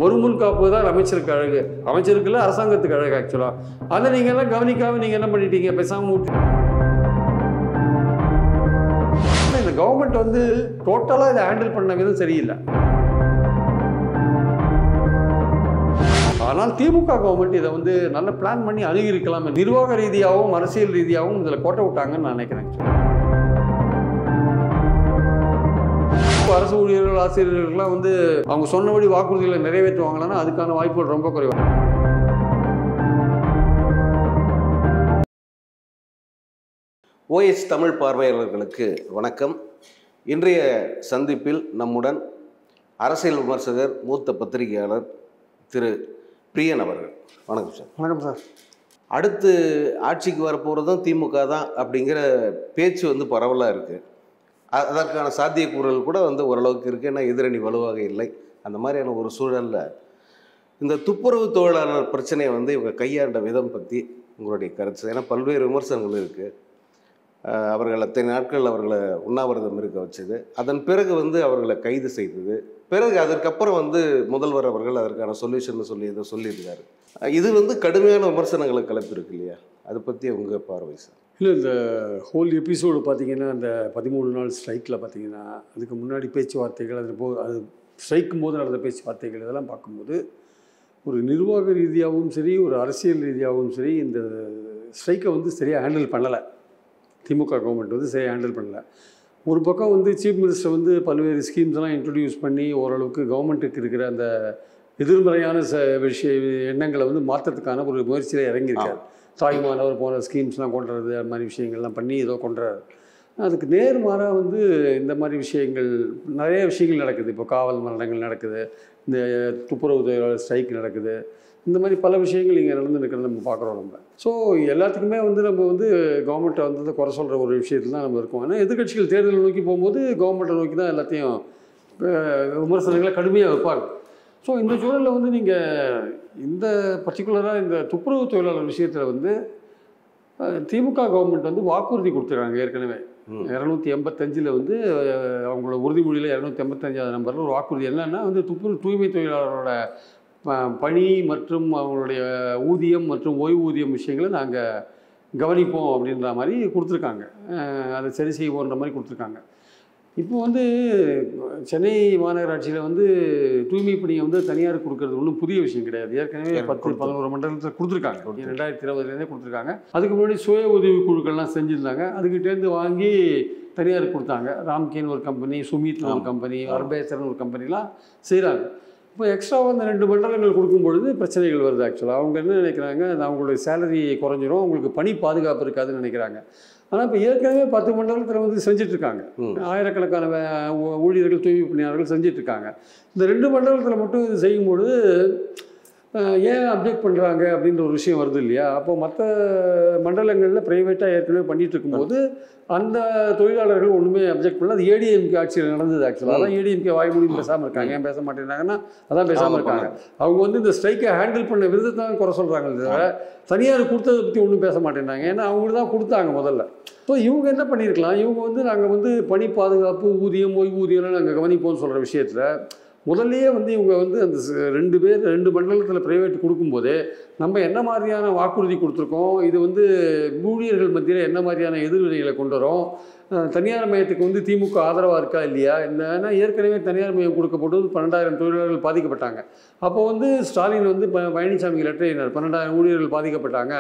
ஒருமுன் காப்பு தான் அமைச்சருக்கு அழகு, அமைச்சருக்குள்ள அரசாங்கத்துக்கு அழகு. ஆக்சுவலாக அதை நீங்கள் எல்லாம் கவனிக்காமல் நீங்கள் என்ன பண்ணிட்டீங்க, பேசாமல் விட்டு. இந்த கவர்மெண்ட் வந்து டோட்டலாக இதை ஹேண்டில் பண்ண விதம் சரியில்லை. ஆனால் திமுக கவர்மெண்ட் இதை வந்து நல்ல பிளான் பண்ணி அணுகிருக்கலாம். நிர்வாக ரீதியாகவும் அரசியல் ரீதியாகவும் இதில் கோட்டை விட்டாங்கன்னு நான் நினைக்கிறேன். அரசு ஊழியர்கள் ஆசிரியர்கள்லாம் வந்து அவங்க சொன்னபடி வாக்குறுதிகளை நிறைவேற்றுவாங்கன்னா அதுக்கான வாய்ப்புகள் ரொம்ப குறைவு. OS தமிழ் பார்வையாளர்களுக்கு வணக்கம். இன்றைய சந்திப்பில் நம்முடன் அரசியல் விமர்சகர், மூத்த பத்திரிகையாளர் திரு பிரியன் அவர்கள். வணக்கம் சார். வணக்கம் சார். அடுத்து ஆட்சிக்கு வரப்போகிறதும் திமுக தான் அப்படிங்கிற பேச்சு வந்து பரவலாக இருக்குது. அதற்கான சாத்தியக்கூறுகள் கூட வந்து ஓரளவுக்கு இருக்குது. ஏன்னா எதிரணி வலுவாக இல்லை. அந்த மாதிரியான ஒரு சூழலில் இந்த துப்புரவு தொழிலாளர் பிரச்சனையை வந்து இவங்க கையாண்ட விதம் பற்றி உங்களுடைய கருத்து. ஏன்னா பல்வேறு விமர்சனங்கள் இருக்குது. அவர்கள் அத்தனை நாட்கள் அவர்களை உண்ணாவிரதம் இருக்க வச்சது, அதன் பிறகு வந்து அவர்களை கைது செய்தது, பிறகு அதற்கப்புறம் வந்து முதல்வர் அவர்கள் அதற்கான சொல்யூஷன் சொல்லியிருக்காரு. இது வந்து கடுமையான விமர்சனங்களை கலப்பிருக்கு இல்லையா? அதை பற்றி உங்கள் பார்வை சார். இல்லை, இந்த ஹோல் எபிசோடு பார்த்தீங்கன்னா அந்த 13 நாள் ஸ்ட்ரைக்கில் பார்த்தீங்கன்னா அதுக்கு முன்னாடி பேச்சுவார்த்தைகள், அது ஸ்ட்ரைக்கும் போது நடந்த பேச்சுவார்த்தைகள் இதெல்லாம் பார்க்கும்போது ஒரு நிர்வாக ரீதியாகவும் சரி, ஒரு அரசியல் ரீதியாகவும் சரி, இந்த ஸ்ட்ரைக்கை வந்து சரியாக ஹேண்டில் பண்ணலை. திமுக கவர்மெண்ட் வந்து சரியாக ஹேண்டில் பண்ணலை. ஒரு பக்கம் வந்து சீஃப் மினிஸ்டர் வந்து பல்வேறு ஸ்கீம்ஸ்லாம் இன்ட்ரடியூஸ் பண்ணி ஓரளவுக்கு கவர்மெண்ட்டுக்கு இருக்கிற அந்த எதிர்மறையான எண்ணங்களை வந்து மாற்றத்துக்கான ஒரு முயற்சியில் இறங்கியிருக்காரு. தாய்மானவர் போன ஸ்கீம்ஸ்லாம் கொண்டுறது, அது மாதிரி விஷயங்கள்லாம் பண்ணி ஏதோ கொண்டுறாரு. அதுக்கு நேர்மாறாக வந்து இந்த மாதிரி விஷயங்கள் நிறைய விஷயங்கள் நடக்குது. இப்போ காவல் மரணங்கள் நடக்குது, இந்த துப்புரவு தொழிலாளர் ஸ்ட்ரைக் நடக்குது, இந்த மாதிரி பல விஷயங்கள் இங்கே நடந்து இருக்கிறத நம்ம பார்க்குறோம். நம்ம ஸோ எல்லாத்துக்குமே வந்து நம்ம வந்து கவர்மெண்ட்டை வந்து குறை சொல்கிற ஒரு விஷயத்தில் தான் நம்ம இருக்கோம். ஆனால் எதிர்கட்சிகள் தேர்தலை நோக்கி போகும்போது கவர்மெண்ட்டை நோக்கி தான் எல்லாத்தையும் விமர்சனங்களை கடுமையாக வைப்பாங்க. ஸோ இந்த சூழலில் வந்து நீங்கள் இந்த பர்டிகுலராக இந்த துப்புரவு தொழிலாளர் விஷயத்தில் வந்து திமுக கவர்மெண்ட் வந்து வாக்குறுதி கொடுத்துருக்காங்க. ஏற்கனவே 285 வந்து அவங்களோட உறுதிமொழியில் 285வது நம்பரில் ஒரு வாக்குறுதி என்னென்னா வந்து தூய்மை தொழிலாளரோட பணி மற்றும் அவங்களுடைய ஊதியம் மற்றும் ஓய்வூதியம் விஷயங்களை நாங்கள் கவனிப்போம் அப்படின்ற மாதிரி கொடுத்துருக்காங்க. அதை சரி செய்வோன்ற மாதிரி கொடுத்துருக்காங்க. இப்போ வந்து சென்னை மாநகராட்சியில் வந்து தூய்மை பணியை வந்து தனியார் கொடுக்கறது ஒன்றும் புதிய விஷயம் கிடையாது. ஏற்கனவே 10-11 மண்டலத்தில் கொடுத்துருக்காங்க. 2020 கொடுத்துருக்காங்க. அதுக்கு முன்னாடி சுய உதவி குழுக்கள்லாம் செஞ்சுருந்தாங்க. அதுக்கிட்டேருந்து வாங்கி தனியார் கொடுத்தாங்க. ராம்கேன்னு ஒரு கம்பெனி, சுமித்னு ஒரு கம்பெனி, அர்பேசர்னு ஒரு கம்பெனிலாம் செய்கிறாங்க. இப்போ எக்ஸ்ட்ராவாக அந்த 2 மண்டலங்கள் கொடுக்கும்பொழுது பிரச்சனைகள் வருது. ஆக்சுவலாக அவங்க என்ன நினைக்கிறாங்க, அவங்களுடைய சேலரி குறைஞ்சிரும், அவங்களுக்கு பணி பாதுகாப்பு இருக்காதுன்னு நினைக்கிறாங்க. ஆனால் இப்போ ஏற்கனவே 10 மண்டலத்தில் வந்து செஞ்சிட்ருக்காங்க. ஆயிரக்கணக்கான ஊழியர்கள், தூய்மை பணியாளர்கள் செஞ்சிட்ருக்காங்க. இந்த 2 மண்டலத்தில் மட்டும் இது செய்யும்பொழுது ஏன் அப்ஜெக்ட் பண்ணுறாங்க அப்படின்ற ஒரு விஷயம் வருது இல்லையா? அப்போ மற்ற மண்டலங்களில் ப்ரைவேட்டாக ஏற்கனவே பண்ணிகிட்டு இருக்கும்போது அந்த தொழிலாளர்கள் ஒன்றுமே அப்ஜெக்ட் பண்ணல. அது ஏடிஎம்கே ஆட்சியில் நடந்தது. ஆக்சுவலாக அதான் ஏடிஎம்கே வாய்மொழியும் பேசாமல் இருக்காங்க. ஏன் பேச மாட்டேங்கிறாங்கன்னா அதான் பேசாமல் இருக்காங்க. அவங்க வந்து இந்த ஸ்ட்ரைக்கை ஹேண்டில் பண்ண விதத்தை தான் குறை சொல்கிறாங்க. தவிர தனியார் கொடுத்ததை பற்றி ஒன்றும் பேச மாட்டேங்கிறாங்க. ஏன்னா அவங்க தான் கொடுத்தாங்க முதல்ல. ஸோ இவங்க என்ன பண்ணியிருக்கலாம், இவங்க வந்து நாங்கள் வந்து பணி பாதுகாப்பு, ஊதியம், ஓய்வூதியம்லாம் நாங்கள் கவனிப்போம்னு சொல்கிற விஷயத்தில் முதல்லையே வந்து இவங்க வந்து அந்த 2 மண்டலத்தில் ப்ரைவேட் கொடுக்கும்போதே நம்ம என்ன மாதிரியான வாக்குறுதி கொடுத்துருக்கோம், இது வந்து ஊழியர்கள் மத்தியில் என்ன மாதிரியான எதிர்வினைகளை கொண்டு வரோம், தனியார் மையத்துக்கு வந்து திமுக ஆதரவாக இருக்கா இல்லையா, ஏன்னா ஏற்கனவே தனியார் மையம் கொடுக்கப்பட்டு 12,000 தொழிலாளர்கள் பாதிக்கப்பட்டாங்க. அப்போ வந்து ஸ்டாலின் வந்து பழனிசாமிக்கு லெட்டர் எழுதினார், 12,000 ஊழியர்கள் பாதிக்கப்பட்டாங்க,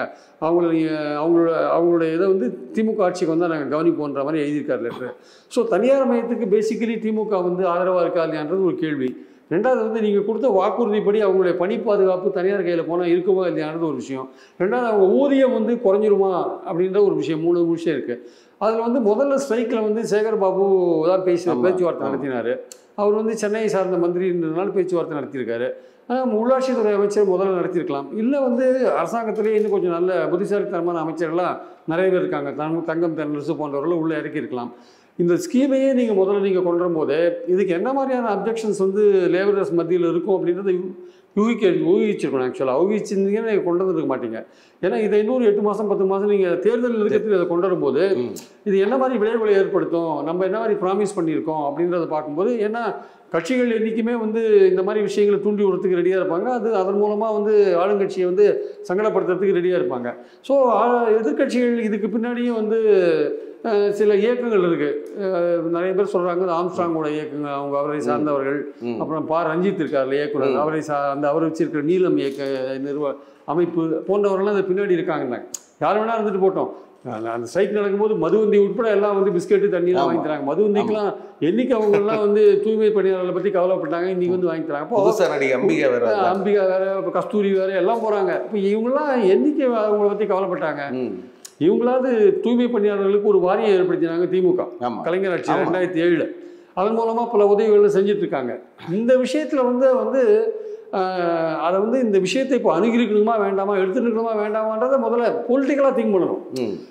அவங்களுடைய இதை வந்து திமுக ஆட்சிக்கு வந்தால் நாங்கள் கவனிப்போன்ற மாதிரி எழுதியிருக்கார் லெட்டர். ஸோ தனியார் மையத்துக்கு பேசிக்கலி திமுக வந்து ஆதரவாக இருக்கா இல்லையான்றது ஒரு கேள்வி. ரெண்டாவது வந்து நீங்கள் கொடுத்த வாக்குறுதிப்படி அவங்களுடைய பணி பாதுகாப்பு தனியார் கையில் போனால் இருக்குமா இல்லையானது ஒரு விஷயம். ரெண்டாவது அவங்க ஊதியம் வந்து குறைஞ்சிருமா அப்படின்ற ஒரு விஷயம். 3 விஷயம் இருக்குது. அதில் வந்து முதல்ல ஸ்ட்ரைக்கில் வந்து சேகர் பாபு தான் பேச்சுவார்த்தை நடத்தினார். அவர் வந்து சென்னையை சார்ந்த மந்திரின்றதுனால பேச்சுவார்த்தை நடத்தியிருக்காரு. ஆனால் உள்ளாட்சித்துறை அமைச்சர் முதல்ல நடத்தியிருக்கலாம். இல்லை வந்து அரசாங்கத்திலேயே இன்னும் கொஞ்சம் நல்ல புத்திசாலித்தனமான அமைச்சர்கள்லாம் நிறைய பேர் இருக்காங்க. தங்கம் தென்னரசு போன்றவர்கள் உள்ளே இறக்கியிருக்கலாம். இந்த ஸ்கீமையே முதல்ல கொண்டு வரும்போது இதுக்கு என்ன மாதிரியான அப்ஜெக்ஷன்ஸ் வந்து லேபரர்ஸ் மத்தியில் இருக்கும் அப்படின்றது ஊகிச்சிருக்கணும். ஆக்சுவலாக ஊகிச்சிருந்தீங்கன்னா நீங்கள் கொண்டு வந்துருக்க மாட்டீங்க. ஏன்னா இதை இன்னொரு 8 மாதம் 10 மாதம் நீங்கள் தேர்தல் நெருக்கத்தில் இதை கொண்டு வரும்போது இது என்ன மாதிரி விளைவுகளை ஏற்படுத்தும், நம்ம என்ன மாதிரி ப்ராமிஸ் பண்ணியிருக்கோம் அப்படின்றத பார்க்கும்போது, ஏன்னா கட்சிகள் என்றைக்குமே வந்து இந்த மாதிரி விஷயங்களை தூண்டி விடுறதுக்கு ரெடியாக இருப்பாங்க. அதன் மூலமாக வந்து ஆளுங்கட்சியை வந்து சங்கடப்படுத்துறதுக்கு ரெடியாக இருப்பாங்க. ஸோ எதிர்கட்சிகள் இதுக்கு பின்னாடியும் வந்து சில இயக்கங்கள் இருக்குது. நிறைய பேர் சொல்கிறாங்க ஆம்ஸ்ட்ராங்கோட இயக்கங்கள், அவரை சார்ந்தவர்கள். அப்புறம் ரஞ்சித் இருக்கார்ல இயக்குனர், அவர் வச்சிருக்கிற நீலம் இயக்க அமைப்பு போன்றவர்கள்லாம் அது பின்னாடி இருக்காங்கன்னாங்க. யார் வேணா இருந்துட்டு போட்டோம். அந்த ஸ்ட்ரைக் நடக்கும்போது மதுவந்தி உட்பட எல்லாம் வந்து பிஸ்கெட்டு தண்ணி தான் வாங்கி தராங்க. மதுவந்திக்கெல்லாம் என்னைக்கு அவங்கெல்லாம் வந்து தூய்மை பணியாளர்களை பற்றி கவலைப்பட்டாங்க, இன்னைக்கு வந்து வாங்கி தராங்க. அப்போ அம்பிகா வேற, இப்போ கஸ்தூரி வேற எல்லாம் போகிறாங்க. இப்போ இவங்கெல்லாம் என்னைக்கு அவங்கள பற்றி கவலைப்பட்டாங்க? இவங்களாவது தூய்மை பணியாளர்களுக்கு ஒரு வாரியம் ஏற்படுத்தினாங்க திமுக, கலைஞர் ஆட்சி 2007. அதன் மூலமாக பல உதவிகள் செஞ்சுட்டு இருக்காங்க. இந்த விஷயத்தில் வந்து அதை வந்து இந்த விஷயத்தை இப்போ அணுகிருக்கணுமா வேண்டாமா, எடுத்துருக்கணுமா வேண்டாமான்றதை முதல்ல பொலிட்டிக்கலாக திங்க் பண்ணணும்.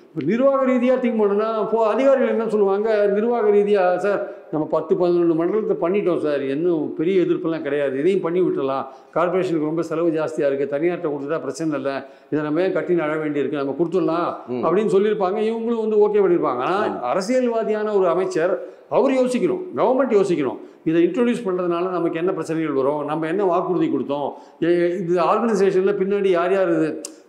இப்போ நிர்வாக ரீதியாக திங்க் பண்ணணும்னா இப்போ அதிகாரிகள் என்ன சொல்லுவாங்க, நிர்வாக ரீதியாக சார் நம்ம 10-11 மண்டலத்தை பண்ணிட்டோம் சார், இன்னும் பெரிய எதிர்ப்பெல்லாம் கிடையாது, இதையும் பண்ணி விட்டுலாம், கார்பரேஷனுக்கு ரொம்ப செலவு ஜாஸ்தியாக இருக்குது, தனியார்ட்ட கொடுத்துட்டா பிரச்சனை இல்லை, இதை நம்ம ஏன் கட்டின்னு அழ வேண்டியிருக்கு, நம்ம கொடுத்துடலாம் அப்படின்னு சொல்லியிருப்பாங்க. இவங்களும் வந்து ஓகே பண்ணியிருப்பாங்க. ஆனால் அரசியல்வாதியான ஒரு அமைச்சர் அவர் யோசிக்கணும், கவர்மெண்ட் யோசிக்கணும், இதை இன்ட்ரடியூஸ் பண்ணுறதுனால நமக்கு என்ன பிரச்சனைகள் வரும், நம்ம என்ன வாக்குறுதி கொடுத்தோம், இது ஆர்கனைசேஷனில் பின்னாடி யார் யார்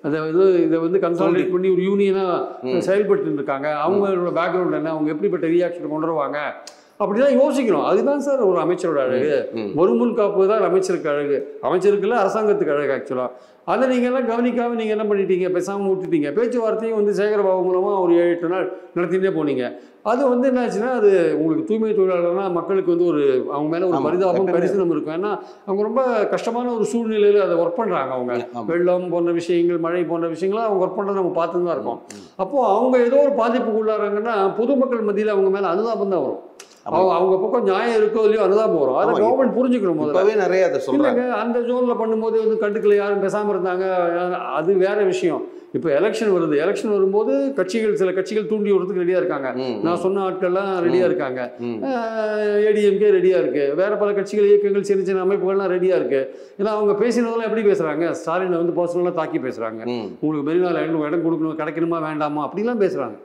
இதை வந்து கன்சாலிடேட் பண்ணி ஒரு யூனியனாக செயல்பட்டு இருக்காங்க, அவங்களோட பேக்ரவுண்ட் என்ன, அவங்க எப்படிப்பட்ட ரியாக்ஷன் கொண்டு வருவாங்க, அப்படிதான் யோசிக்கணும். அதுதான் சார் ஒரு அமைச்சரோட அழகு. வருமுன் காப்பு தான் அமைச்சருக்கு அழகு, அமைச்சருக்கு இல்லை அரசாங்கத்துக்கு அழகு. ஆக்சுவலாக அதை நீங்கள் எல்லாம் கவனிக்காமல் நீங்கள் என்ன பண்ணிட்டீங்க, பேசாமல் விட்டுட்டீங்க. பேச்சுவார்த்தையும் வந்து சேகரபாபு மூலமாக ஒரு 7-8 நாள் நடத்திகிட்டே போனீங்க. அது வந்து என்னாச்சுன்னா, அது உங்களுக்கு தூய்மை தொழிலாளர்னா மக்களுக்கு வந்து ஒரு அவங்க மேலே ஒரு பரிதாபம் கரிசனம் இருக்கும். ஏன்னா அவங்க ரொம்ப கஷ்டமான ஒரு சூழ்நிலையில் அதை ஒர்க் பண்ணுறாங்க. அவங்க வெள்ளம் போன்ற விஷயங்கள், மழை போன்ற விஷயங்கள்லாம் அவங்க ஒர்க் பண்ணுறதை நம்ம பார்த்து தான் இருக்கோம். அப்போது அவங்க ஏதோ ஒரு பாதிப்புக்குள்ளாராங்கன்னா பொதுமக்கள் மத்தியில் அவங்க மேலே அனுதாபம் தான் வரும். அவங்க பக்கம் நியாயம் இருக்கோ இல்லையோ அதுதான் போகிறோம். அதை கவர்மெண்ட் புரிஞ்சுக்கணும். முதல்ல நிறைய அதை சொல்லுங்க. அந்த ஜோனில் பண்ணும்போது வந்து கண்டுக்கல, யாரும் பேசாமல் இருந்தாங்க, அது வேற விஷயம். இப்போ எலெக்ஷன் வருது, எலெக்ஷன் வரும்போது சில கட்சிகள் தூண்டி விடுறதுக்கு ரெடியாக இருக்காங்க. நான் சொன்ன ஆட்கள்லாம் ரெடியாக இருக்காங்க. ஏடிஎம்கே ரெடியாக இருக்குது, வேறு பல கட்சிகள், இயக்கங்கள், சின்ன சின்ன அமைப்புகள்லாம் ரெடியாக இருக்குது. ஏன்னா அவங்க பேசினதெல்லாம் எப்படி பேசுகிறாங்க, ஸ்டாலினை வந்து பர்சனலாக தாக்கி பேசுகிறாங்க, உங்களுக்கு மெரினால இடம் கொடுக்கணும், கிடைக்கணுமா வேண்டாமா அப்படிலாம் பேசுகிறாங்க.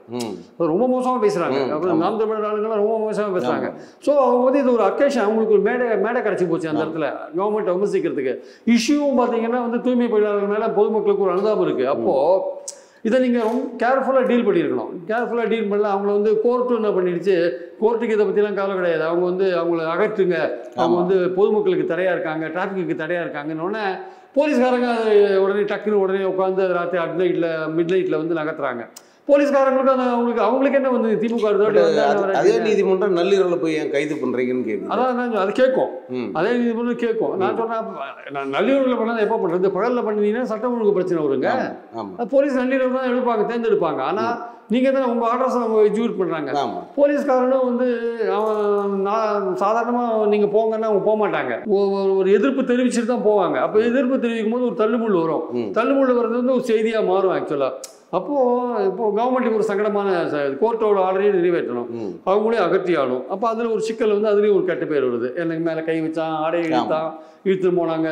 ரொம்ப மோசமாக பேசுகிறாங்க. அப்புறம் நாம் தமிழர் ஆளுங்கள்லாம் ரொம்ப மோசமாக பேசுகிறாங்க. ஸோ அவங்க வந்து இது ஒரு அக்கேஷன், அவங்களுக்கு ஒரு மேடை கிடச்சி போச்சு அந்த இடத்துல கவர்மெண்ட்டை விமர்சிக்கிறதுக்கு. இஷ்யூவும் பார்த்தீங்கன்னா வந்து தூய்மை பணியாளர்கள் மேலே பொதுமக்களுக்கு ஒரு அனுதாபம் இருக்குது. அப்போது இதை நீங்கள் ரொம்ப கேர்ஃபுல்லாக டீல் பண்ணியிருக்கணும். கேர்ஃபுல்லாக டீல் பண்ணல அவங்கள வந்து கோர்ட்டு என்ன பண்ணிடுச்சு, கோர்ட்டுக்கு இதை பற்றிலாம் கவலை கிடையாது, அவங்க வந்து அவங்கள அகற்றுங்க, அவங்க வந்து பொதுமக்களுக்கு தடையாக இருக்காங்க, டிராஃபிக்கு தடையாக இருக்காங்கன்னொன்னே போலீஸ்காரங்க அது உடனே உட்காந்து ராத்திரி மிட் நைட்டில் வந்து நகர்த்துறாங்க. போலீஸ்காரங்களுக்கு அவங்களுக்கு என்ன வந்து திமுக அதே நீதிமன்றம் நள்ளிரவில் போய் ஏன் கைது பண்றீங்கன்னு கேட்கும். அதான் அது கேட்கும், அதே நீதிமன்றம் கேட்கும். நான் சொன்னேன், நான் நள்ளிரவில் பண்ணால் எப்போ பண்ணுறது, பகலில் பண்ணினீங்கன்னா சட்டம் ஒழுங்கு பிரச்சனை வருங்க. போலீஸ் நள்ளிரவு தான் தேர்ந்தெடுப்பாங்க. ஆனால் நீங்கள் தான் உங்கள் ஆர்டர்ஸை அவங்க எக்ஸிக்யூட் பண்ணுறாங்க. போலீஸ்காரனும் வந்து அவன் சாதாரணமாக நீங்கள் போங்கன்னா அவங்க போக மாட்டாங்க, ஒரு எதிர்ப்பு தெரிவிச்சுட்டு தான் போவாங்க. அப்போ எதிர்ப்பு தெரிவிக்கும் போது ஒரு தள்ளுமுள் வரும். தள்ளுமுள் வர்றது வந்து ஒரு செய்தியாக மாறும் ஆக்சுவலாக. இப்போ கவர்மெண்ட்டுக்கு ஒரு சங்கடமான கோர்ட்டோட ஆர்டரையும் நிறைவேற்றணும், அவங்களே அகற்றியாலும். அப்போ அதில் ஒரு சிக்கல் வந்து அதுலேயும் ஒரு கெட்ட பேர் வருது. எனக்கு மேலே கை வச்சான், ஆடையை இழுத்து போனாங்க,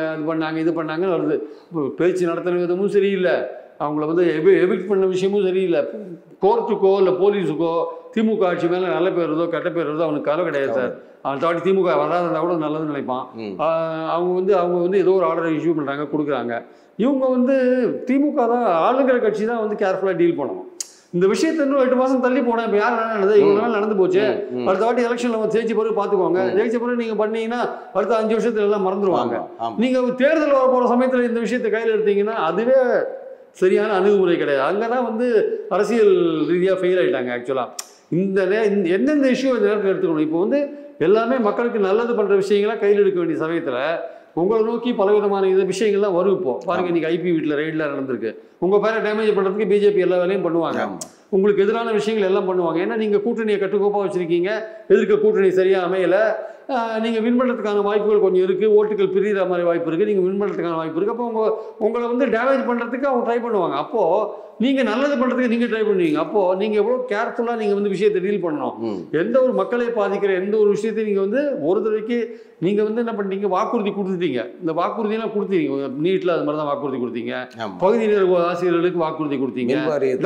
இது பண்ணாங்கன்னு வருது. பேச்சு நடத்தின விதமும் சரியில்லை, அவங்கள வந்து எவிக்ட் பண்ண விஷயமும் சரியில்லை. கோர்ட்டுக்கோ இல்லை போலீஸுக்கோ திமுக ஆட்சி மேலே நல்ல பேர் வருதோ கெட்ட பேர் வருதோ அவனுக்கு கவலை கிடையாது சார். அந்த தாட்டி திமுக வராதா கூட நல்லதுன்னு நினைப்பான். அவங்க வந்து ஏதோ ஒரு ஆர்டரை இஷ்யூ பண்ணுறாங்க, கொடுக்குறாங்க. இவங்க வந்து திமுக தான் ஆளுங்கிற கட்சி தான் வந்து கேர்ஃபுல்லாக டீல் பண்ணணும். இந்த விஷயத்தை இன்னும் 8 மாதம் தள்ளி போனேன். இப்போ யார் நடந்தது, இவங்க நாள் நடந்து போச்சு. அடுத்த வாட்டி எலெக்ஷனில் ஜெயிச்ச பிறகு பார்த்துக்கோங்க. ஜெயிச்ச பிறகு நீங்கள் பண்ணீங்கன்னா அடுத்த 5 வருஷத்துல எல்லாம் மறந்துடுவாங்க. நீங்கள் தேர்தல் வர போகிற சமயத்தில் இந்த விஷயத்தை கையில் எடுத்தீங்கன்னா அதுவே சரியான அணுகுமுறை கிடையாது. அங்கே தான் வந்து அரசியல் ரீதியாக ஃபெயில் ஆகிட்டாங்க. ஆக்சுவலாக எந்தெந்த இஷ்யூ இந்த நேரத்தில் எடுத்துக்கணும். இப்போ வந்து எல்லாமே மக்களுக்கு நல்லது பண்ணுற விஷயங்களாக கையில் எடுக்க வேண்டிய சமயத்தில் உங்களை நோக்கி பலவிதமான விஷயங்கள்லாம் வரும். இப்போ பாருங்கள், இன்றைக்கி ஐபி வீட்டில் ரைடில் நடந்திருக்கு. உங்கள் பேரை டேமேஜ் பண்ணுறதுக்கு பிஜேபி எல்லா வேலையும் பண்ணுவாங்க. உங்களுக்கு எதிரான விஷயங்கள் எல்லாம் பண்ணுவாங்க. ஏன்னா நீங்கள் கூட்டணியை கட்டுக்கோப்பாக வச்சுருக்கீங்க, எதிர்க்க கூட்டணி சரியாக அமையலை, நீங்கள் வின் பண்ணுறதுக்கான வாய்ப்புகள் கொஞ்சம் இருக்குது, ஓட்டுகள் பிரிகிற மாதிரி வாய்ப்பு இருக்குது, நீங்கள் வின் பண்ணுறதுக்கான வாய்ப்பு இருக்குது. அப்போ உங்களை வந்து டேமேஜ் பண்ணுறதுக்கு அவங்க ட்ரை பண்ணுவாங்க. அப்போது நீங்கள் நல்லது பண்ணுறதுக்கு நீங்கள் ட்ரை பண்ணுவீங்க. அப்போது நீங்கள் எவ்வளோ கேர்ஃபுல்லாக நீங்கள் வந்து விஷயத்தை டீல் பண்ணணும். எந்த ஒரு மக்களை பாதிக்கிற எந்த ஒரு விஷயத்தையும் நீங்கள் வந்து ஒரு தடவைக்கு நீங்கள் வந்து என்ன பண்ணிட்டீங்க, வாக்குறுதி கொடுத்துட்டீங்க. இந்த வாக்குறுதியெல்லாம் கொடுத்தீங்க. நீட்டில் அது மாதிரி தான் வாக்குறுதி கொடுத்தீங்க, பகுதி நேர ஆசிரியர்களுக்கு வாக்குறுதி கொடுத்தீங்க,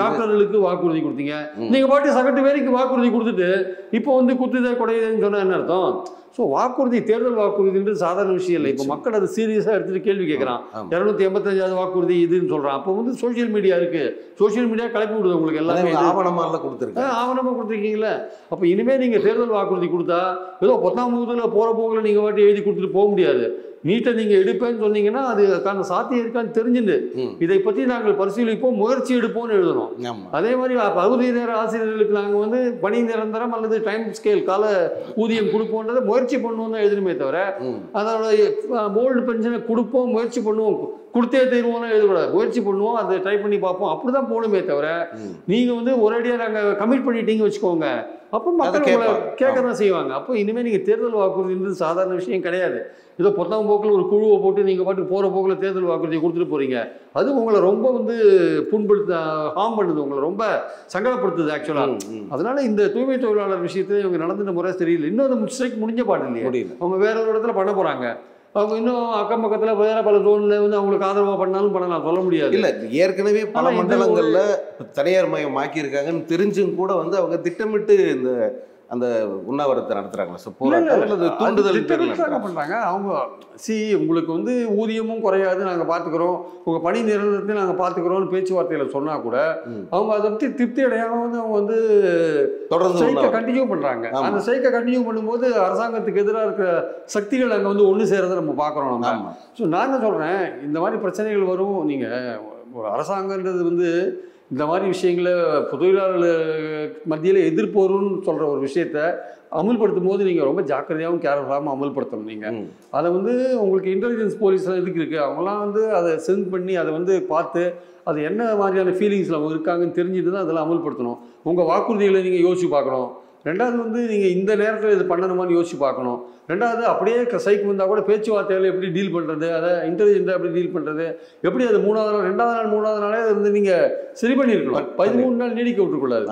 டாக்டர்களுக்கு வாக்குறுதி கொடுத்தீங்க. நீங்கள் பாட்டு சகட்டு பேருக்கு வாக்குறுதி கொடுத்துட்டு இப்போ வந்து குத்துதே குறையுதுன்னு சொன்னால் என்ன அர்த்தம்? ஸோ வாக்குறுதி, தேர்தல் வாக்குறுதின்றது சாதாரண விஷயம் இல்லை. இப்போ மக்கள் அதை சீரியஸாக எடுத்துகிட்டு கேள்வி கேட்குறான். 285 வாக்குறுதி இதுன்னு சொல்கிறான். அப்போ வந்து சோஷியல் மீடியா இருக்குது, சோஷியல் மீடியா கலப்பி விடுது உங்களுக்கு எல்லாமே. ஆவணமாக கொடுத்துருக்கேன், ஆவணமாக கொடுத்துருக்கீங்களே. அப்போ இனிமேல் நீங்கள் தேர்தல் வாக்குறுதி கொடுத்தா ஏதோ 10ஆம் போகிற போக்கில் நீங்கள் வாட்டி எழுதி கொடுத்துட்டு போக முடியாது. நீட்டை நீங்கள் எடுப்பேன்னு சொன்னீங்கன்னா அதுக்கான சாத்தியம் இருக்கான்னு தெரிஞ்சுட்டு இதை பற்றி நாங்கள் பரிசீலிப்போம், முயற்சி எடுப்போம்னு எழுதணும். அதே மாதிரி பகுதி நேர ஆசிரியர்களுக்கு நாங்கள் வந்து பணி நிரந்தரம் அல்லது டைம் ஸ்கேல் கால ஊதியம் கொடுப்போன்றதை முயற்சி பண்ணுவோம் தான் எழுதணுமே தவிர அதோட ஓல்டு பென்ஷனை கொடுப்போம் முயற்சி பண்ணுவோம் கொடுத்தே தருவோம்னா எழுதக்கூடாது. முயற்சி பண்ணுவோம், அதை ட்ரை பண்ணி பார்ப்போம், அப்படி தான் போகணுமே தவிர நீங்கள் வந்து ஒரேடியாக நாங்கள் கமிட் பண்ணிட்டீங்க வச்சுக்கோங்க, அப்போ மக்கள் உங்களை கேட்க தான் செய்வாங்க. அப்போ இனிமேல் நீங்கள் தேர்தல் வாக்குறுதின்றது சாதாரண விஷயம் கிடையாது. ஏதோ 10ஆம் போக்கில் ஒரு குழுவை போட்டு நீங்கள் பாட்டுக்கு போகிற போக்கில் தேர்தல் வாக்குறுதியை கொடுத்துட்டு போகிறீங்க. அது உங்களை ரொம்ப வந்து ஹார்ம் பண்ணுது, உங்களை ரொம்ப சங்கடப்படுத்துது ஆக்சுவலாக. அதனால இந்த தூய்மை தொழிலாளர் விஷயத்தில் இவங்க நடந்துட்ட முறை தெரியல. இன்னும் அந்த ஸ்ட்ரைக் முடிஞ்ச பாட்டு இல்லையா, அவங்க வேற ஒரு இடத்துல பண்ண போகிறாங்க. அவங்க இன்னும் அக்கம் பக்கத்தில் வேற பல ஜோனில் வந்து அவங்களுக்கு ஆதரவாக பண்ணாலும் பண்ணலாம், சொல்ல முடியாது. இல்லை, ஏற்கனவே பல மண்டலங்களில் தனியார் மயம் ஆக்கியிருக்காங்கன்னு தெரிஞ்சும் கூட வந்து அவங்க திட்டமிட்டு இந்த அந்த உண்ணாவிரத்தை நடத்துறாங்களா, தூண்டுதல் பண்றாங்க. அவங்க உங்களுக்கு வந்து ஊதியமும் குறையாது, நாங்கள் பார்த்துக்கிறோம், உங்கள் பணி நிரந்தரத்தை நாங்கள் பார்த்துக்கிறோம்னு பேச்சுவார்த்தையில் சொன்னால் கூட அவங்க அதை பற்றி திருப்தி அடையாமல் வந்து அவங்க வந்து தொடர்ந்து ஸ்ட்ரைக்கை கண்டினியூ பண்ணுறாங்க. அந்த ஸ்ட்ரைக்கை கண்டினியூ பண்ணும்போது அரசாங்கத்துக்கு எதிராக இருக்கிற சக்திகள் அங்கே வந்து ஒன்று சேரதை நம்ம பார்க்குறோம் நம்ம. ஸோ நான் என்ன சொல்கிறேன், இந்த மாதிரி பிரச்சனைகள் வரும். நீங்கள் அரசாங்கன்றது வந்து இந்த மாதிரி விஷயங்களை தொழிலாளர்கள் மத்தியில் எதிர்ப்பு வரும்னு சொல்கிற ஒரு விஷயத்த அமல்படுத்தும் போது நீங்கள் ரொம்ப ஜாக்கிரதையாகவும் கேர்ஃபுல்லாகவும் அமல்படுத்தணும். நீங்கள் அதை வந்து உங்களுக்கு இன்டெலிஜென்ஸ் போலீஸ்லாம் எதுக்கு இருக்குது, அவங்களாம் வந்து அதை சென்ட் பண்ணி அதை வந்து பார்த்து அது என்ன மாதிரியான ஃபீலிங்ஸில் அவங்க இருக்காங்கன்னு தெரிஞ்சுட்டு தான் அதெல்லாம் அமல்படுத்தணும். உங்கள் வாக்குறுதிகளை நீங்கள் யோசிச்சு பார்க்கணும். ரெண்டாவது வந்து நீங்கள் இந்த நேரத்தில் இது பண்ணணுமான்னு யோசிச்சு பார்க்கணும். ரெண்டாவது அப்படியே சைக்கு வந்தால் கூட பேச்சுவார்த்தைகளை எப்படி டீல் பண்ணுறது, அதை இன்டெலிஜென்ட்டாக எப்படி டீல் பண்ணுறது, எப்படி அது 2வது நாள் 2வது நாள் 3வது நாளே அதை வந்து நீங்கள் சரி பண்ணியிருக்கணும். 13 நாள் நீடிக்க விட்டுக்கூடாது.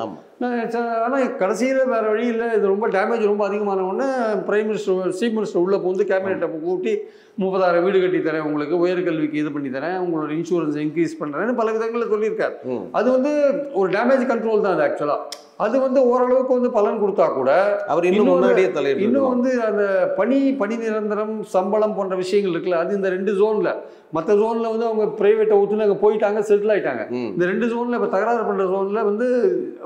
ஆனால் கடைசியில் வேறு வழி இல்லை, இது ரொம்ப டேமேஜ் ரொம்ப அதிகமான உடனே பிரைம் மினிஸ்டர் சீஃப் மினிஸ்டர் உள்ளே வந்து கேபினெட்டை கூட்டி 30,000 வீடு கட்டி தரேன், உங்களுக்கு உயர்கல்விக்கு இது பண்ணி தரேன், உங்களோட இன்சூரன்ஸ் இன்க்ரீஸ் பண்ணுறேன்னு பல விதங்களில் சொல்லியிருக்காரு. அது வந்து ஒரு டேமேஜ் கண்ட்ரோல் தான் அது ஆக்சுவலாக. அது வந்து ஓரளவுக்கு வந்து பலன் கொடுத்தா கூட அவர் இன்னும் வந்து அந்த பணி நிரந்தரம் சம்பளம் போன்ற விஷயங்கள் இருக்குல்ல, அது இந்த 2 ஜோனில், மற்ற ஜோனில் வந்து அவங்க பிரைவேட்டை ஊற்றுன்னு அங்கே போயிட்டாங்க, செட்டில் ஆகிட்டாங்க. இந்த 2 ஜோனில் இப்போ தகராறு பண்ணுற ஜோனில் வந்து